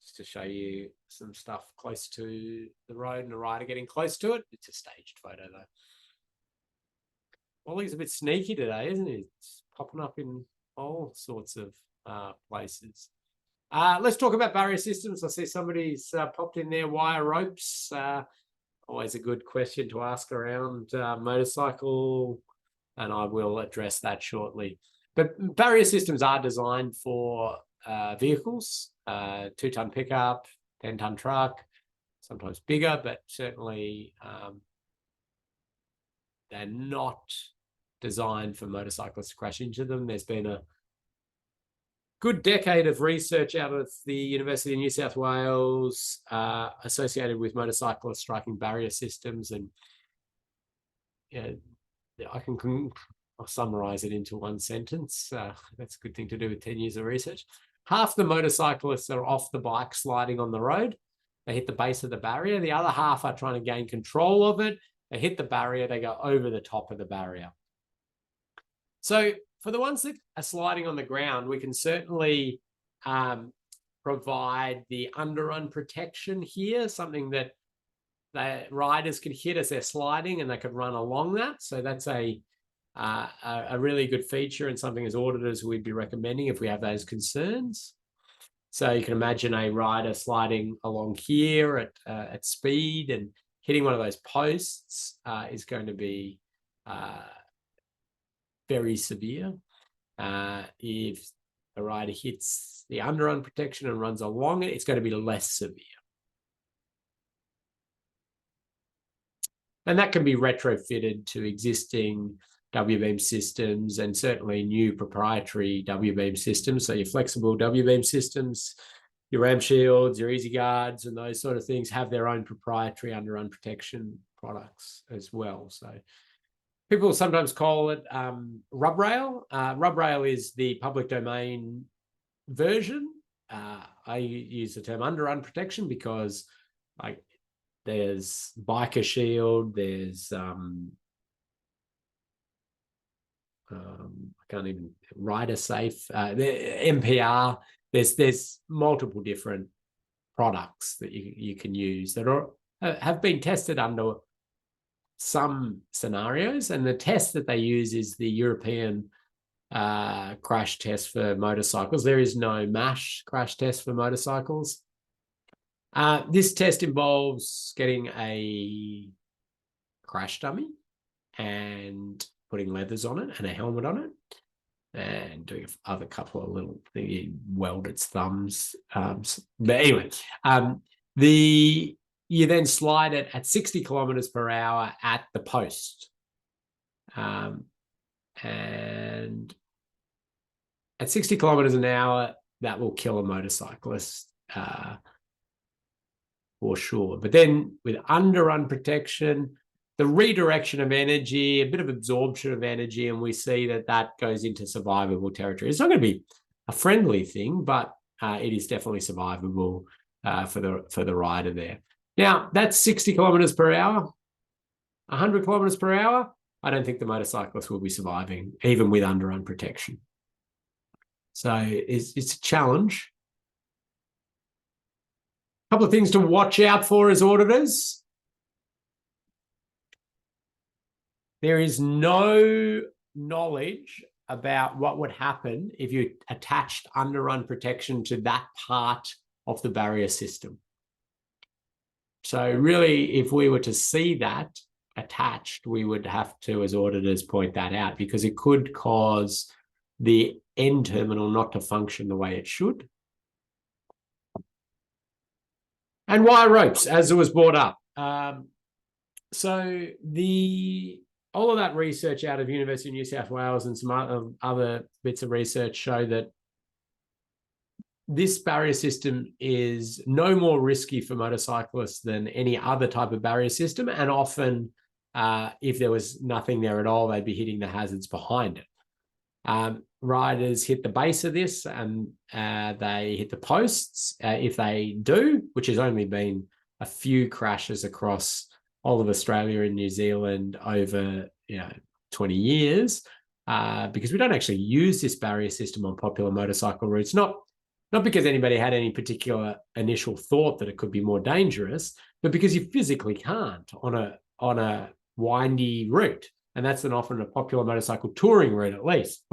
just to show you some stuff close to the road and a rider getting close to it. It's a staged photo, though. Ollie's a bit sneaky today, isn't he? It's popping up in all sorts of places. Let's talk about barrier systems. I see somebody's popped in there, wire ropes. Always a good question to ask around motorcycle, and I will address that shortly. But barrier systems are designed for vehicles, 2-ton pickup, 10-ton truck, sometimes bigger, but certainly they're not designed for motorcyclists to crash into them. There's been a good decade of research out of the University of New South Wales associated with motorcyclists striking barrier systems. And I'll summarize it into one sentence. That's a good thing to do with 10 years of research. Half the motorcyclists are off the bike sliding on the road. They hit the base of the barrier. The other half are trying to gain control of it. They hit the barrier. They go over the top of the barrier. So for the ones that are sliding on the ground, we can certainly provide the underrun protection here, something that the riders can hit as they're sliding and they could run along that. So that's a really good feature and something as auditors we'd be recommending if we have those concerns. So you can imagine a rider sliding along here at speed and hitting one of those posts is going to be very severe. If a rider hits the underrun protection and runs along it, it's going to be less severe. And that can be retrofitted to existing W-beam systems and certainly new proprietary W-beam systems. So your flexible W-beam systems, your ram shields, your easy guards, and those sort of things have their own proprietary underrun protection products as well. So People sometimes call it rub rail. Rub rail is the public domain version. I use the term underrun protection because there's biker shield, there's I can't even rider safe, the MPR. There's multiple different products that you can use that have been tested under some scenarios, and the test that they use is the European crash test for motorcycles. There is no MASH crash test for motorcycles. This test involves getting a crash dummy and putting leathers on it and a helmet on it, and doing other couple of little things. You weld its thumbs. But anyway, you then slide it at 60 kilometers per hour at the post. And at 60 kilometers an hour, that will kill a motorcyclist for sure. But then with underrun protection, the redirection of energy, a bit of absorption of energy, and we see that goes into survivable territory. It's not going to be a friendly thing, but it is definitely survivable for the rider there. Now, that's 60 kilometers per hour, 100 kilometers per hour. I don't think the motorcyclist will be surviving, even with underrun protection. So it's a challenge. A couple of things to watch out for as auditors. There is no knowledge about what would happen if you attached underrun protection to that part of the barrier system. So really, if we were to see that attached, we would have to, as auditors, point that out, because it could cause the end terminal not to function the way it should. And wire ropes, as it was brought up. So all of that research out of University of New South Wales and some other bits of research show that this barrier system is no more risky for motorcyclists than any other type of barrier system. And often, if there was nothing there at all, they'd be hitting the hazards behind it. Riders hit the base of this and they hit the posts. If they do, which has only been a few crashes across all of Australia and New Zealand over 20 years, because we don't actually use this barrier system on popular motorcycle routes, not because anybody had any particular initial thought that it could be more dangerous, but because you physically can't on a windy route. And that's then often a popular motorcycle touring route, at least.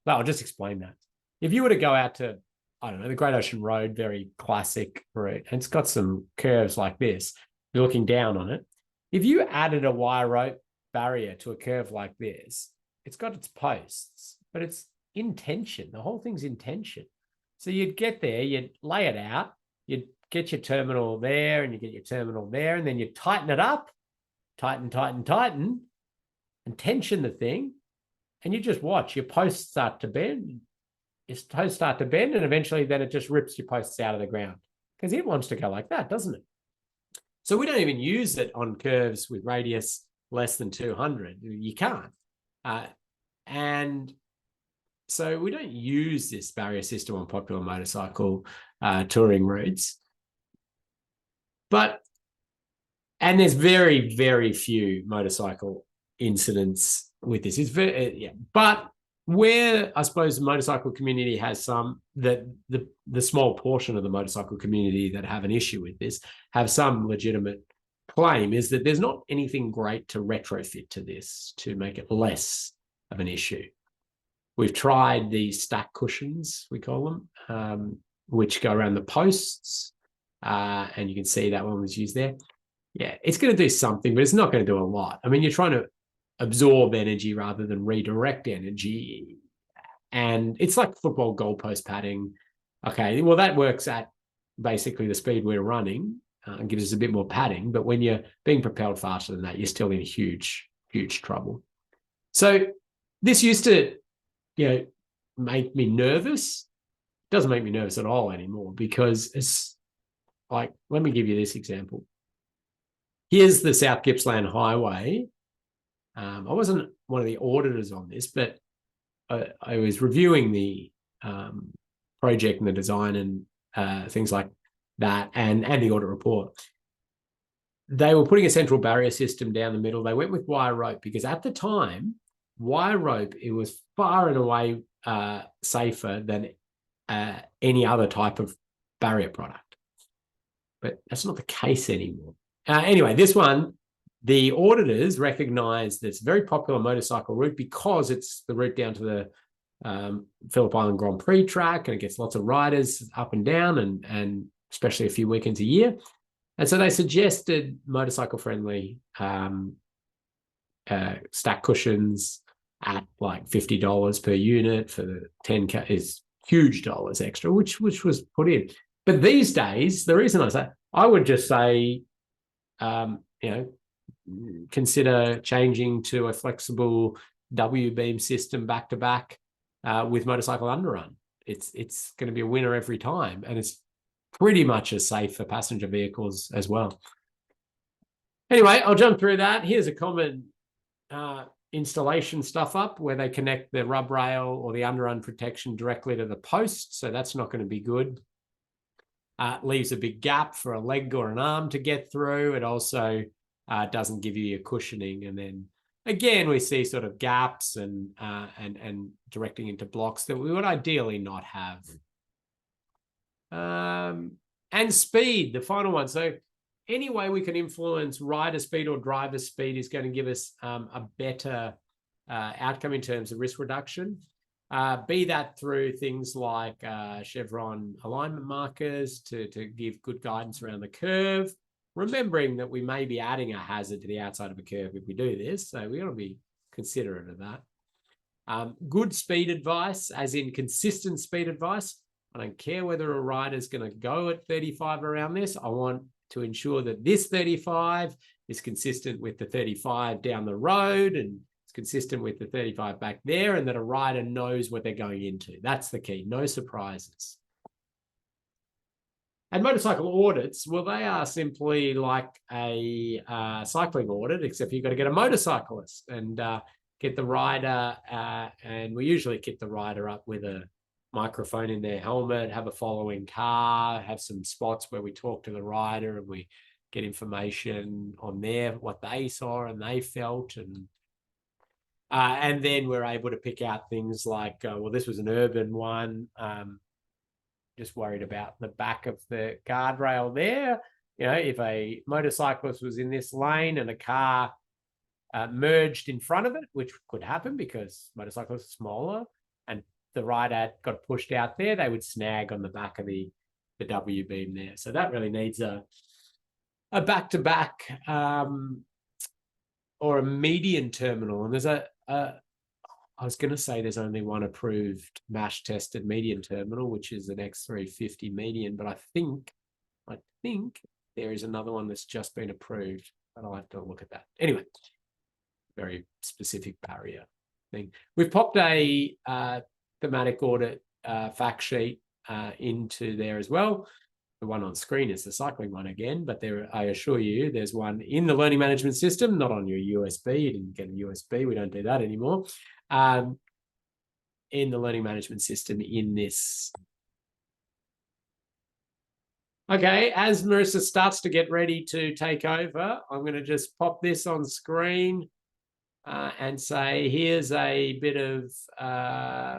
I'll just explain that. If you were to go out to, I don't know, the Great Ocean Road, very classic route, and it's got some curves like this, you're looking down on it. If you added a wire rope barrier to a curve like this, it's got its posts, but it's in tension. The whole thing's in tension. So you'd get there, you'd lay it out, you'd get your terminal there, and you get your terminal there, and then you tighten it up, tighten, and tension the thing, and you just watch your posts start to bend. Your toes start to bend, and eventually then it just rips your posts out of the ground, because it wants to go like that, doesn't it? So we don't even use it on curves with radius less than 200. You can't. And so we don't use this barrier system on popular motorcycle touring routes. And there's very, very few motorcycle incidents with this. It's but where I suppose the motorcycle community has some, that the small portion of the motorcycle community that have an issue with this have some legitimate claim, is that there's not anything great to retrofit to this to make it less of an issue. We've tried the stack cushions, we call them, which go around the posts, and you can see that one was used there. Yeah, it's going to do something, but it's not going to do a lot. I mean, you're trying to absorb energy rather than redirect energy. And it's like football goalpost padding. Okay, well, that works at basically the speed we're running and gives us a bit more padding. But when you're being propelled faster than that, you're still in huge, huge trouble. So this used to, make me nervous. It doesn't make me nervous at all anymore, because it's like, let me give you this example. Here's the South Gippsland Highway I wasn't one of the auditors on this, but I was reviewing the project and the design and things like that, and the audit report. They were putting a central barrier system down the middle. They went with wire rope because at the time, wire rope, it was far and away safer than any other type of barrier product. But that's not the case anymore. Anyway, this one, the auditors recognize that it's a very popular motorcycle route because it's the route down to the Phillip Island Grand Prix track, and it gets lots of riders up and down, and especially a few weekends a year. And so they suggested motorcycle-friendly stack cushions at like $50 per unit for the 10K is huge dollars extra, which was put in. But these days, the reason I say, I would just say, consider changing to a flexible W-beam system back-to-back with motorcycle underrun. It's going to be a winner every time, and it's pretty much as safe for passenger vehicles as well. Anyway, I'll jump through that. Here's a common installation stuff up where they connect the rub rail or the underrun protection directly to the post. So that's not going to be good. Leaves a big gap for a leg or an arm to get through. It also doesn't give you your cushioning. And then again, we see sort of gaps and directing into blocks that we would ideally not have. And speed, the final one. So any way we can influence rider speed or driver speed is going to give us a better outcome in terms of risk reduction. Be that through things like chevron alignment markers to give good guidance around the curve, remembering that we may be adding a hazard to the outside of a curve if we do this. So we got to be considerate of that. Good speed advice, as in consistent speed advice. I don't care whether a rider is going to go at 35 around this. I want to ensure that this 35 is consistent with the 35 down the road and it's consistent with the 35 back there, and that a rider knows what they're going into. That's the key. No surprises. And motorcycle audits, well, they are simply like a cycling audit, except you've got to get a motorcyclist and get the rider, and we usually kit the rider up with a microphone in their helmet, have a following car, have some spots where we talk to the rider and we get information on what they saw and they felt, and then we're able to pick out things like, well, this was an urban one, just worried about the back of the guardrail there. If a motorcyclist was in this lane and a car merged in front of it, which could happen because motorcyclists are smaller, and the rider got pushed out there, they would snag on the back of the W-beam there. So that really needs a back-to-back or a median terminal. And there's I was going to say there's only one approved MASH-tested median terminal, which is an X350 median, but I think there is another one that's just been approved, but I'll have to look at that. Anyway, very specific barrier thing. We've popped a thematic audit fact sheet into there as well. The one on screen is the cycling one again, but there, I assure you, there's one in the learning management system, not on your USB. You didn't get a USB. We don't do that anymore. In the learning management system in this. Okay, as Marissa starts to get ready to take over, I'm going to just pop this on screen and say, here's a bit of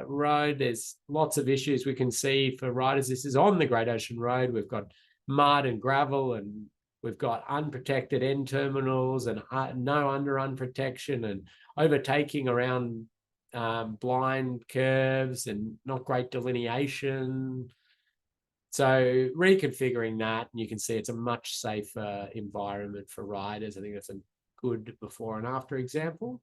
road. There's lots of issues we can see for riders. This is on the Great Ocean Road. We've got mud and gravel, and we've got unprotected end terminals and no underrun protection and overtaking around blind curves and not great delineation. So reconfiguring that, and you can see it's a much safer environment for riders. I think that's a good before and after example.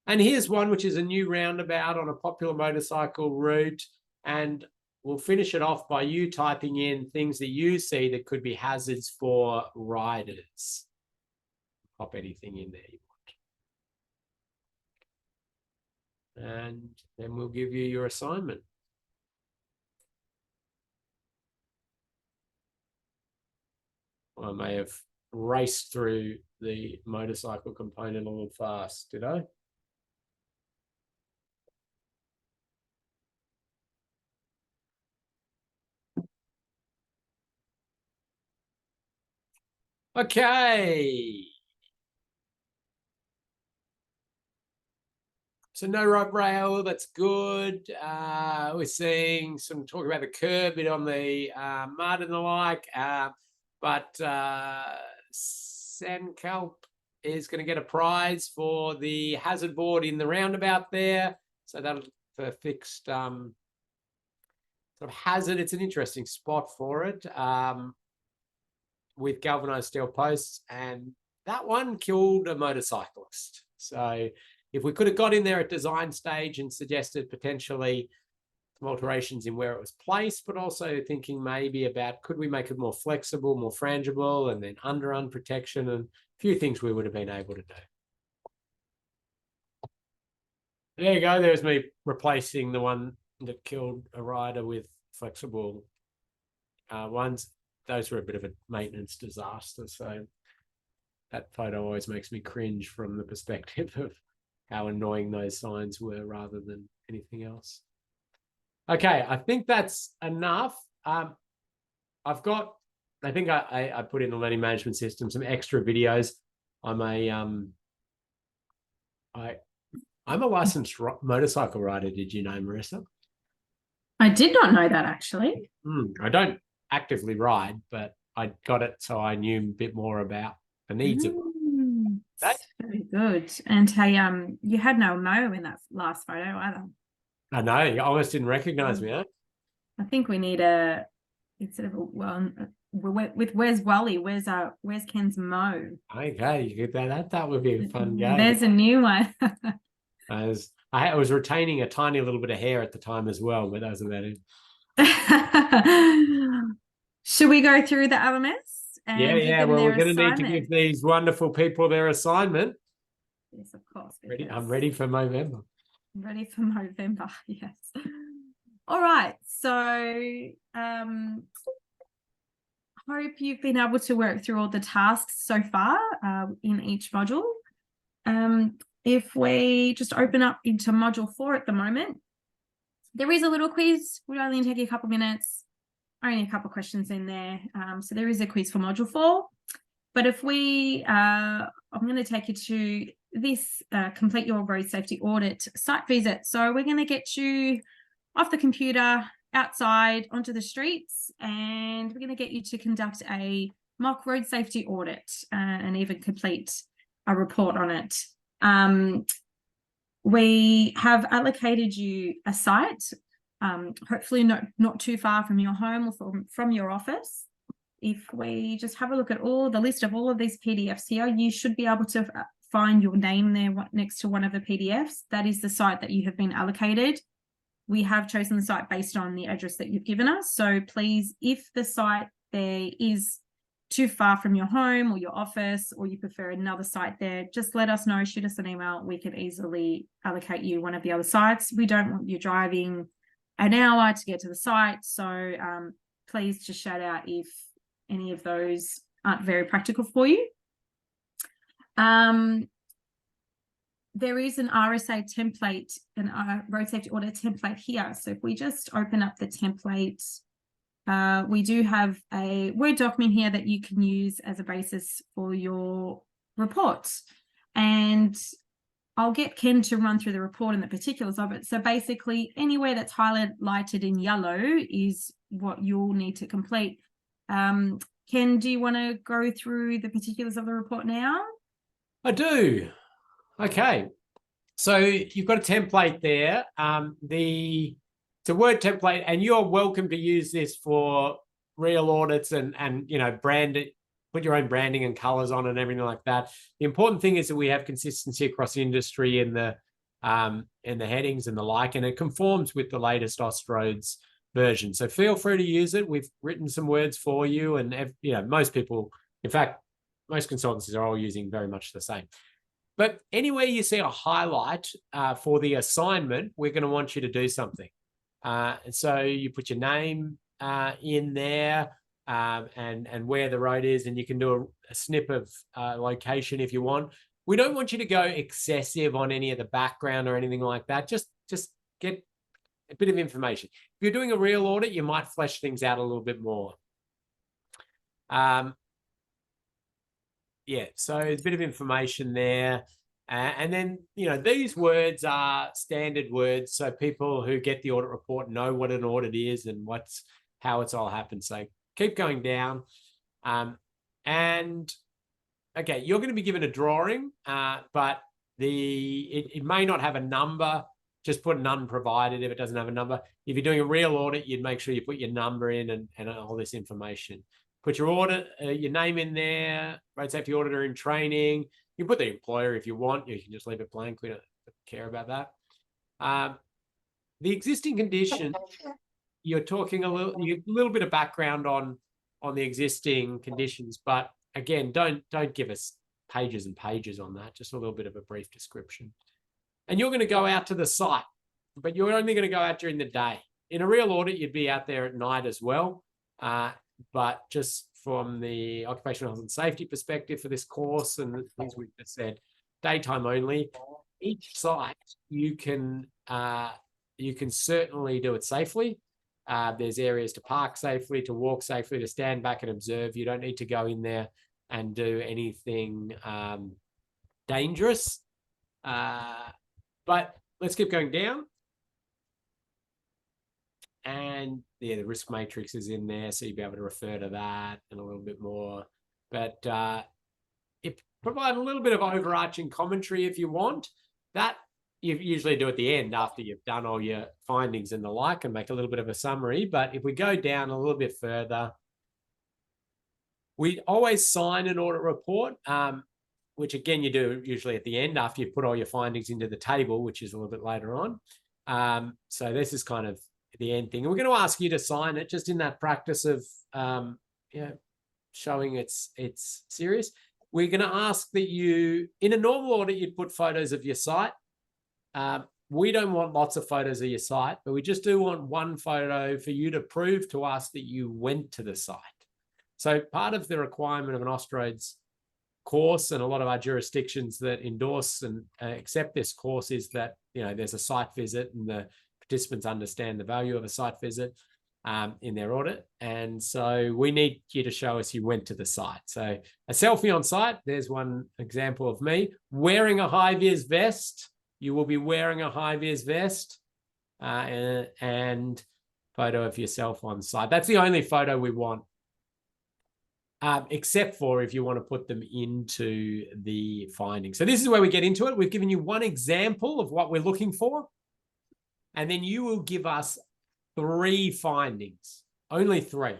And here's one which is a new roundabout on a popular motorcycle route, and we'll finish it off by you typing in things that you see that could be hazards for riders. Pop anything in there you want. And then we'll give you your assignment. I may have raced through the motorcycle component a little fast, did I? Okay. So no rod rail, that's good. We're seeing some talk about the curb bit on the mud and the like. But Sandkelp is going to get a prize for the hazard board in the roundabout there. So that'll for fixed sort of hazard. It's an interesting spot for it with galvanized steel posts, and that one killed a motorcyclist. So if we could have got in there at design stage and suggested potentially some alterations in where it was placed, but also thinking maybe about could we make it more flexible, more frangible, and then underrun protection, and a few things we would have been able to do. There you go. There's me replacing the one that killed a rider with flexible ones. Those were a bit of a maintenance disaster. So that photo always makes me cringe from the perspective of how annoying those signs were rather than anything else. Okay, I think that's enough. I think I put in the learning management system some extra videos. I'm a licensed motorcycle rider. Did you know, Marissa? I did not know that, actually. I don't actively ride, but I got it so I knew a bit more about the needs of it. That's very good. And hey, you had no mo in that last photo either. I know, you almost didn't recognize me, huh? I think we need instead of with where's Wally, where's Ken's mo? Okay, you get that would be a fun game. There's a new one. I was retaining a tiny little bit of hair at the time as well, but that was about it. Should we go through the LMS? Yeah. Well, we're going to need to give these wonderful people their assignment. Yes, of course. I'm ready for November. Ready for November, yes. All right. So hope you've been able to work through all the tasks so far in each module. If we just open up into module 4 at the moment, there is a little quiz. We'll only take a couple minutes, only a couple questions in there. So there is a quiz for module 4. But if I'm going to take you to this complete your road safety audit site visit. So we're going to get you off the computer, outside, onto the streets, and we're going to get you to conduct a mock road safety audit and even complete a report on it. We have allocated you a site, hopefully not too far from your home or from your office. If we just have a look at the list of all of these PDFs here, you should be able to find your name there next to one of the PDFs. That is the site that you have been allocated. We have chosen the site based on the address that you've given us. So please, if the site there is too far from your home or your office, or you prefer another site there, just let us know, shoot us an email. We can easily allocate you one of the other sites. We don't want you driving an hour to get to the site. So please just shout out if any of those aren't very practical for you. There is an RSA template, a road safety audit template here. So if we just open up the template, we do have a Word document here that you can use as a basis for your report. And I'll get Ken to run through the report and the particulars of it. So basically, anywhere that's highlighted in yellow is what you'll need to complete. Ken, do you want to go through the particulars of the report now? I do. Okay. So you've got a template there. It's a Word template, and you're welcome to use this for real audits and brand it, put your own branding and colors on and everything like that. The important thing is that we have consistency across the industry in the headings and the like, and it conforms with the latest Austroads version. So feel free to use it. We've written some words for you, and most people, in fact, most consultancies are all using very much the same. But anywhere you see a highlight for the assignment, we're going to want you to do something. And so you put your name in there. and where the road is, and you can do a snip of location if you want. We don't want you to go excessive on any of the background or anything like that. Just get a bit of information. If you're doing a real audit, you might flesh things out a little bit more. Yeah, so there's a bit of information there. And then, these words are standard words, so people who get the audit report know what an audit is and how it's all happened. So keep going down. And okay, you're going to be given a drawing, but it may not have a number. Just put none provided if it doesn't have a number. If you're doing a real audit, you'd make sure you put your number in and all this information. Put your audit, your name in there, road safety auditor in training. You can put the employer if you want. You can just leave it blank. We don't care about that. The existing condition, you're talking a little bit of background on the existing conditions, but again, don't give us pages and pages on that. Just a little bit of a brief description. And you're going to go out to the site, but you're only going to go out during the day. In a real audit, you'd be out there at night as well. But just from the occupational health and safety perspective for this course and the things we've just said, daytime only. Each site you can certainly do it safely. There's areas to park safely, to walk safely, to stand back and observe. You don't need to go in there and do anything dangerous. But let's keep going down. And yeah, the risk matrix is in there, so you'll be able to refer to that and a little bit more. But it provides a little bit of overarching commentary if you want. That you usually do at the end after you've done all your findings and the like, and make a little bit of a summary. But if we go down a little bit further, we always sign an audit report, which again you do usually at the end after you've put all your findings into the table, which is a little bit later on. So this is kind of the end thing. And we're going to ask you to sign it just in that practice of showing it's serious. We're going to ask that you, in a normal audit, you'd put photos of your site. We don't want lots of photos of your site, but we just do want one photo for you to prove to us that you went to the site. So part of the requirement of an Austroads course, and a lot of our jurisdictions that endorse and accept this course, is that there's a site visit and the participants understand the value of a site visit in their audit. And so we need you to show us you went to the site. So a selfie on site, there's one example of me wearing a high-vis vest. You will be wearing a high-vis vest and photo of yourself on site. That's the only photo we want, except for if you want to put them into the findings. So this is where we get into it. We've given you one example of what we're looking for, and then you will give us 3 findings, only 3.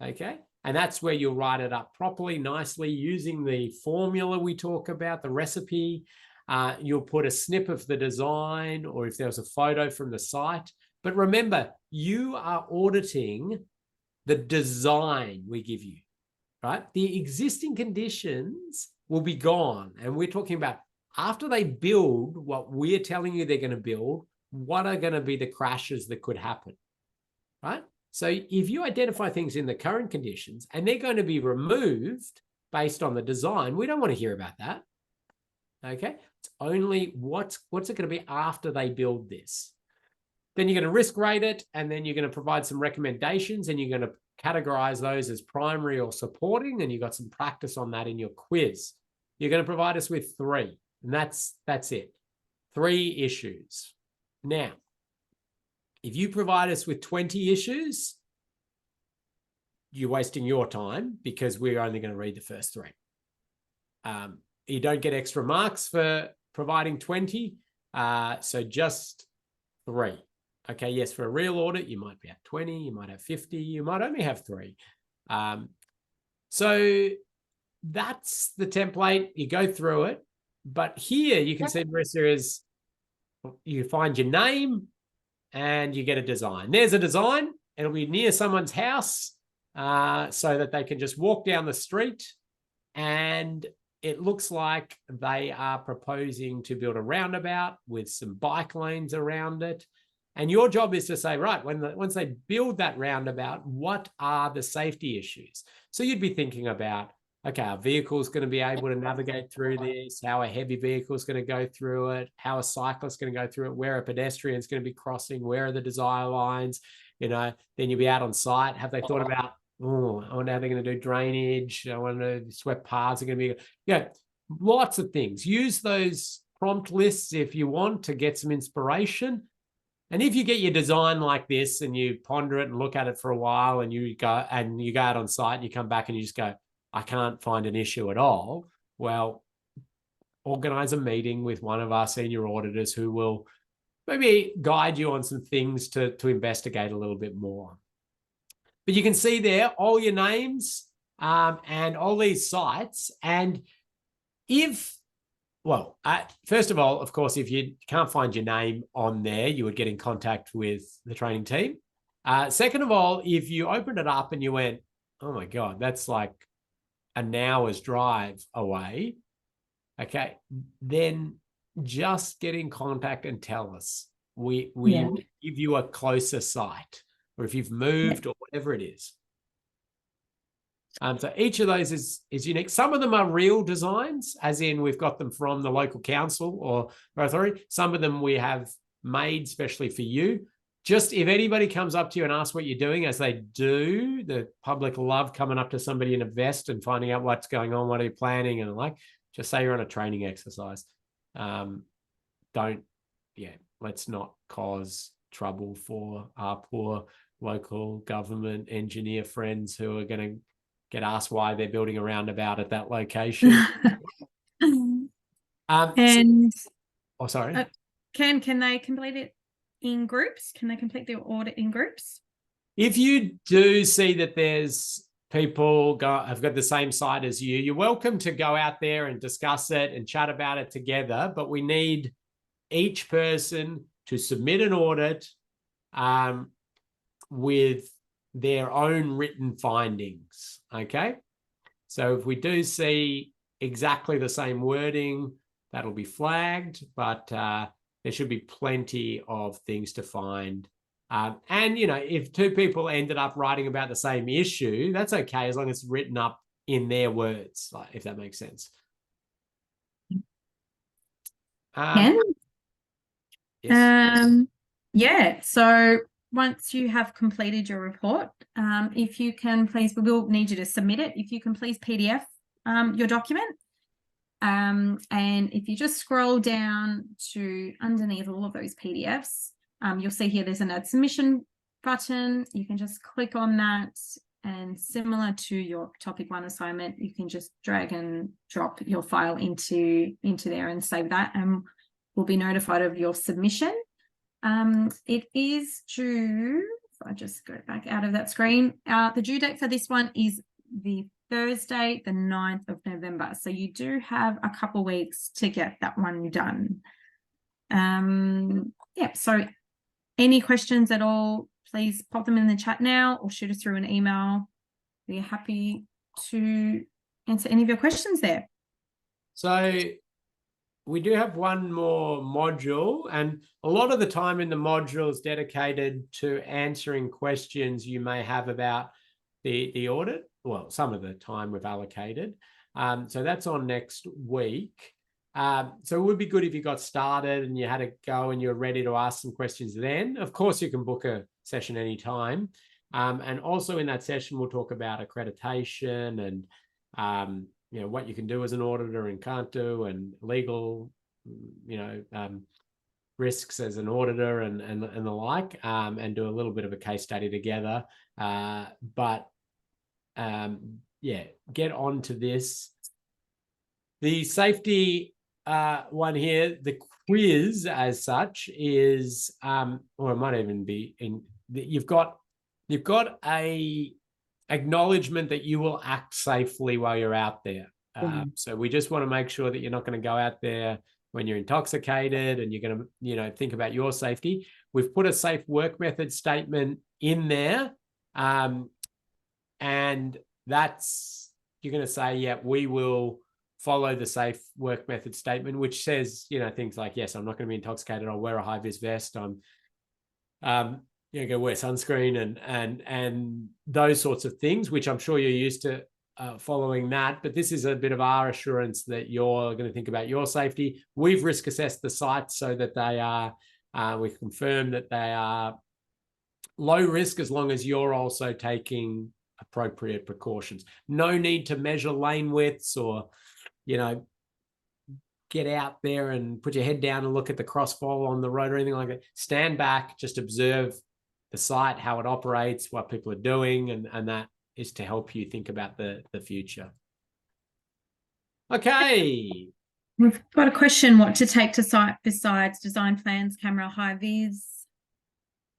Okay. And that's where you'll write it up properly, nicely, using the formula we talk about, the recipe. You'll put a snip of the design, or if there was a photo from the site. But remember, you are auditing the design we give you, right? The existing conditions will be gone. And we're talking about after they build what we're telling you they're going to build, what are going to be the crashes that could happen, right? So if you identify things in the current conditions and they're going to be removed based on the design, we don't want to hear about that. Okay. It's only what's it going to be after they build this. Then you're going to risk rate it, and then you're going to provide some recommendations, and you're going to categorize those as primary or supporting, and you've got some practice on that in your quiz. You're going to provide us with 3, and that's it. 3 issues. Now, if you provide us with 20 issues, you're wasting your time because we're only going to read the first 3. You don't get extra marks for providing 20, so just 3. Okay, yes, for a real audit, you might be at 20, you might have 50, you might only have 3. So that's the template. You go through it. But here you can see, Marissa, is you find your name and you get a design. There's a design. It'll be near someone's house so that they can just walk down the street, and it looks like they are proposing to build a roundabout with some bike lanes around it. And your job is to say, right, once they build that roundabout, what are the safety issues? So you'd be thinking about, okay, our vehicle's going to be able to navigate through this, how a heavy vehicle is going to go through it, how a cyclist is going to go through it, where a pedestrian is going to be crossing, where are the desire lines, then you'll be out on site. Have they thought about, I wonder how they're going to do drainage. I wonder if swept paths are going to be, lots of things. Use those prompt lists if you want to get some inspiration. And if you get your design like this and you ponder it and look at it for a while and you go out on site and you come back and you just go, I can't find an issue at all. Well, organize a meeting with one of our senior auditors who will maybe guide you on some things to investigate a little bit more. But you can see there all your names and all these sites. And first of all, of course, if you can't find your name on there, you would get in contact with the training team. Second of all, if you opened it up and you went, oh my God, that's like an hour's drive away, okay, then just get in contact and tell us. We give you a closer site, or if you've moved or whatever it is. So each of those is unique. Some of them are real designs, as in we've got them from the local council or authority. Some of them we have made specially for you. Just if anybody comes up to you and asks what you're doing, as they do, the public love coming up to somebody in a vest and finding out what's going on, what are you planning, and just say you're on a training exercise. Let's not cause trouble for our poor local government engineer friends who are going to get asked why they're building a roundabout at that location. Sorry. Can they complete it in groups? Can they complete the audit in groups? If you do see that there's people have got the same site as you, you're welcome to go out there and discuss it and chat about it together. But we need each person to submit an audit with their own written findings. Okay. So if we do see exactly the same wording, that'll be flagged, but there should be plenty of things to find. And, if two people ended up writing about the same issue, that's okay, as long as it's written up in their words, if that makes sense. Yes. So once you have completed your report, if you can please, we will need you to submit it. If you can please PDF your document. And if you just scroll down to underneath all of those PDFs, you'll see here there's an add submission button. You can just click on that, and similar to your topic 1 assignment, you can just drag and drop your file into there and save that, and we'll be notified of your submission. It is due, if I just go back out of that screen, the due date for this one is the Thursday, the 9th of November. So you do have a couple of weeks to get that one done. So any questions at all, please pop them in the chat now or shoot us through an email. We're happy to answer any of your questions there. So we do have one more module, and a lot of the time in the module is dedicated to answering questions you may have about the audit. Well, some of the time we've allocated. So that's on next week. So it would be good if you got started and you had to go and you're ready to ask some questions then. Of course, you can book a session anytime. And also in that session, we'll talk about accreditation and what you can do as an auditor and can't do, and legal, risks as an auditor and the like, and do a little bit of a case study together. Get on to this. The safety one here, the quiz as such is, or it might even be you've got a acknowledgement that you will act safely while you're out there. So we just want to make sure that you're not going to go out there when you're intoxicated and you're going to, think about your safety. We've put a safe work method statement in there. And that's, you're going to say, yeah, we will follow the safe work method statement, which says, things like, yes, I'm not going to be intoxicated. I'll wear a high-vis vest. I'm Go wear sunscreen and those sorts of things, which I'm sure you're used to following that. But this is a bit of our assurance that you're going to think about your safety. We've risk assessed the sites so that they are, we've confirmed that they are low risk as long as you're also taking appropriate precautions. No need to measure lane widths or, get out there and put your head down and look at the crossfall on the road or anything like that. Stand back, just observe the site, how it operates, what people are doing, and that is to help you think about the future. Okay. We've got a question, what to take to site besides design plans, camera, high vis?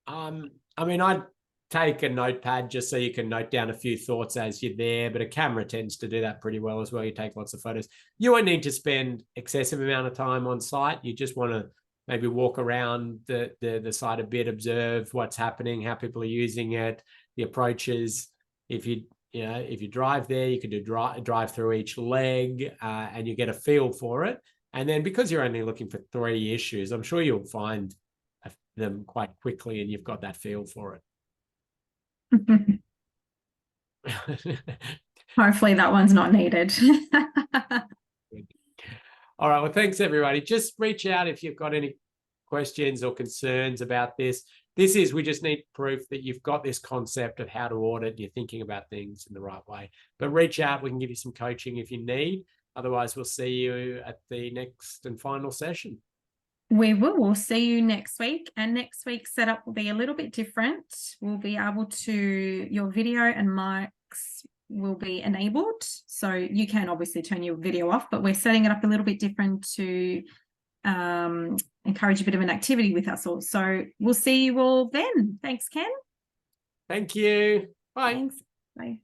I'd take a notepad just so you can note down a few thoughts as you're there, but a camera tends to do that pretty well as well. You take lots of photos. You won't need to spend excessive amount of time on site. You just want to maybe walk around the site a bit, observe what's happening, how people are using it, the approaches. If you drive there, you can do drive through each leg, and you get a feel for it. And then because you're only looking for 3 issues, I'm sure you'll find them quite quickly and you've got that feel for it. Hopefully that one's not needed. All right. Well, thanks, everybody. Just reach out if you've got any questions or concerns about this. We just need proof that you've got this concept of how to audit, you're thinking about things in the right way. But reach out. We can give you some coaching if you need. Otherwise, we'll see you at the next and final session. We will. We'll see you next week. And next week's setup will be a little bit different. We'll be able to, your video and mics will be enabled. So you can obviously turn your video off, but we're setting it up a little bit different to encourage a bit of an activity with us all. So we'll see you all then. Thanks, Ken. Thank you. Bye. Thanks. Bye.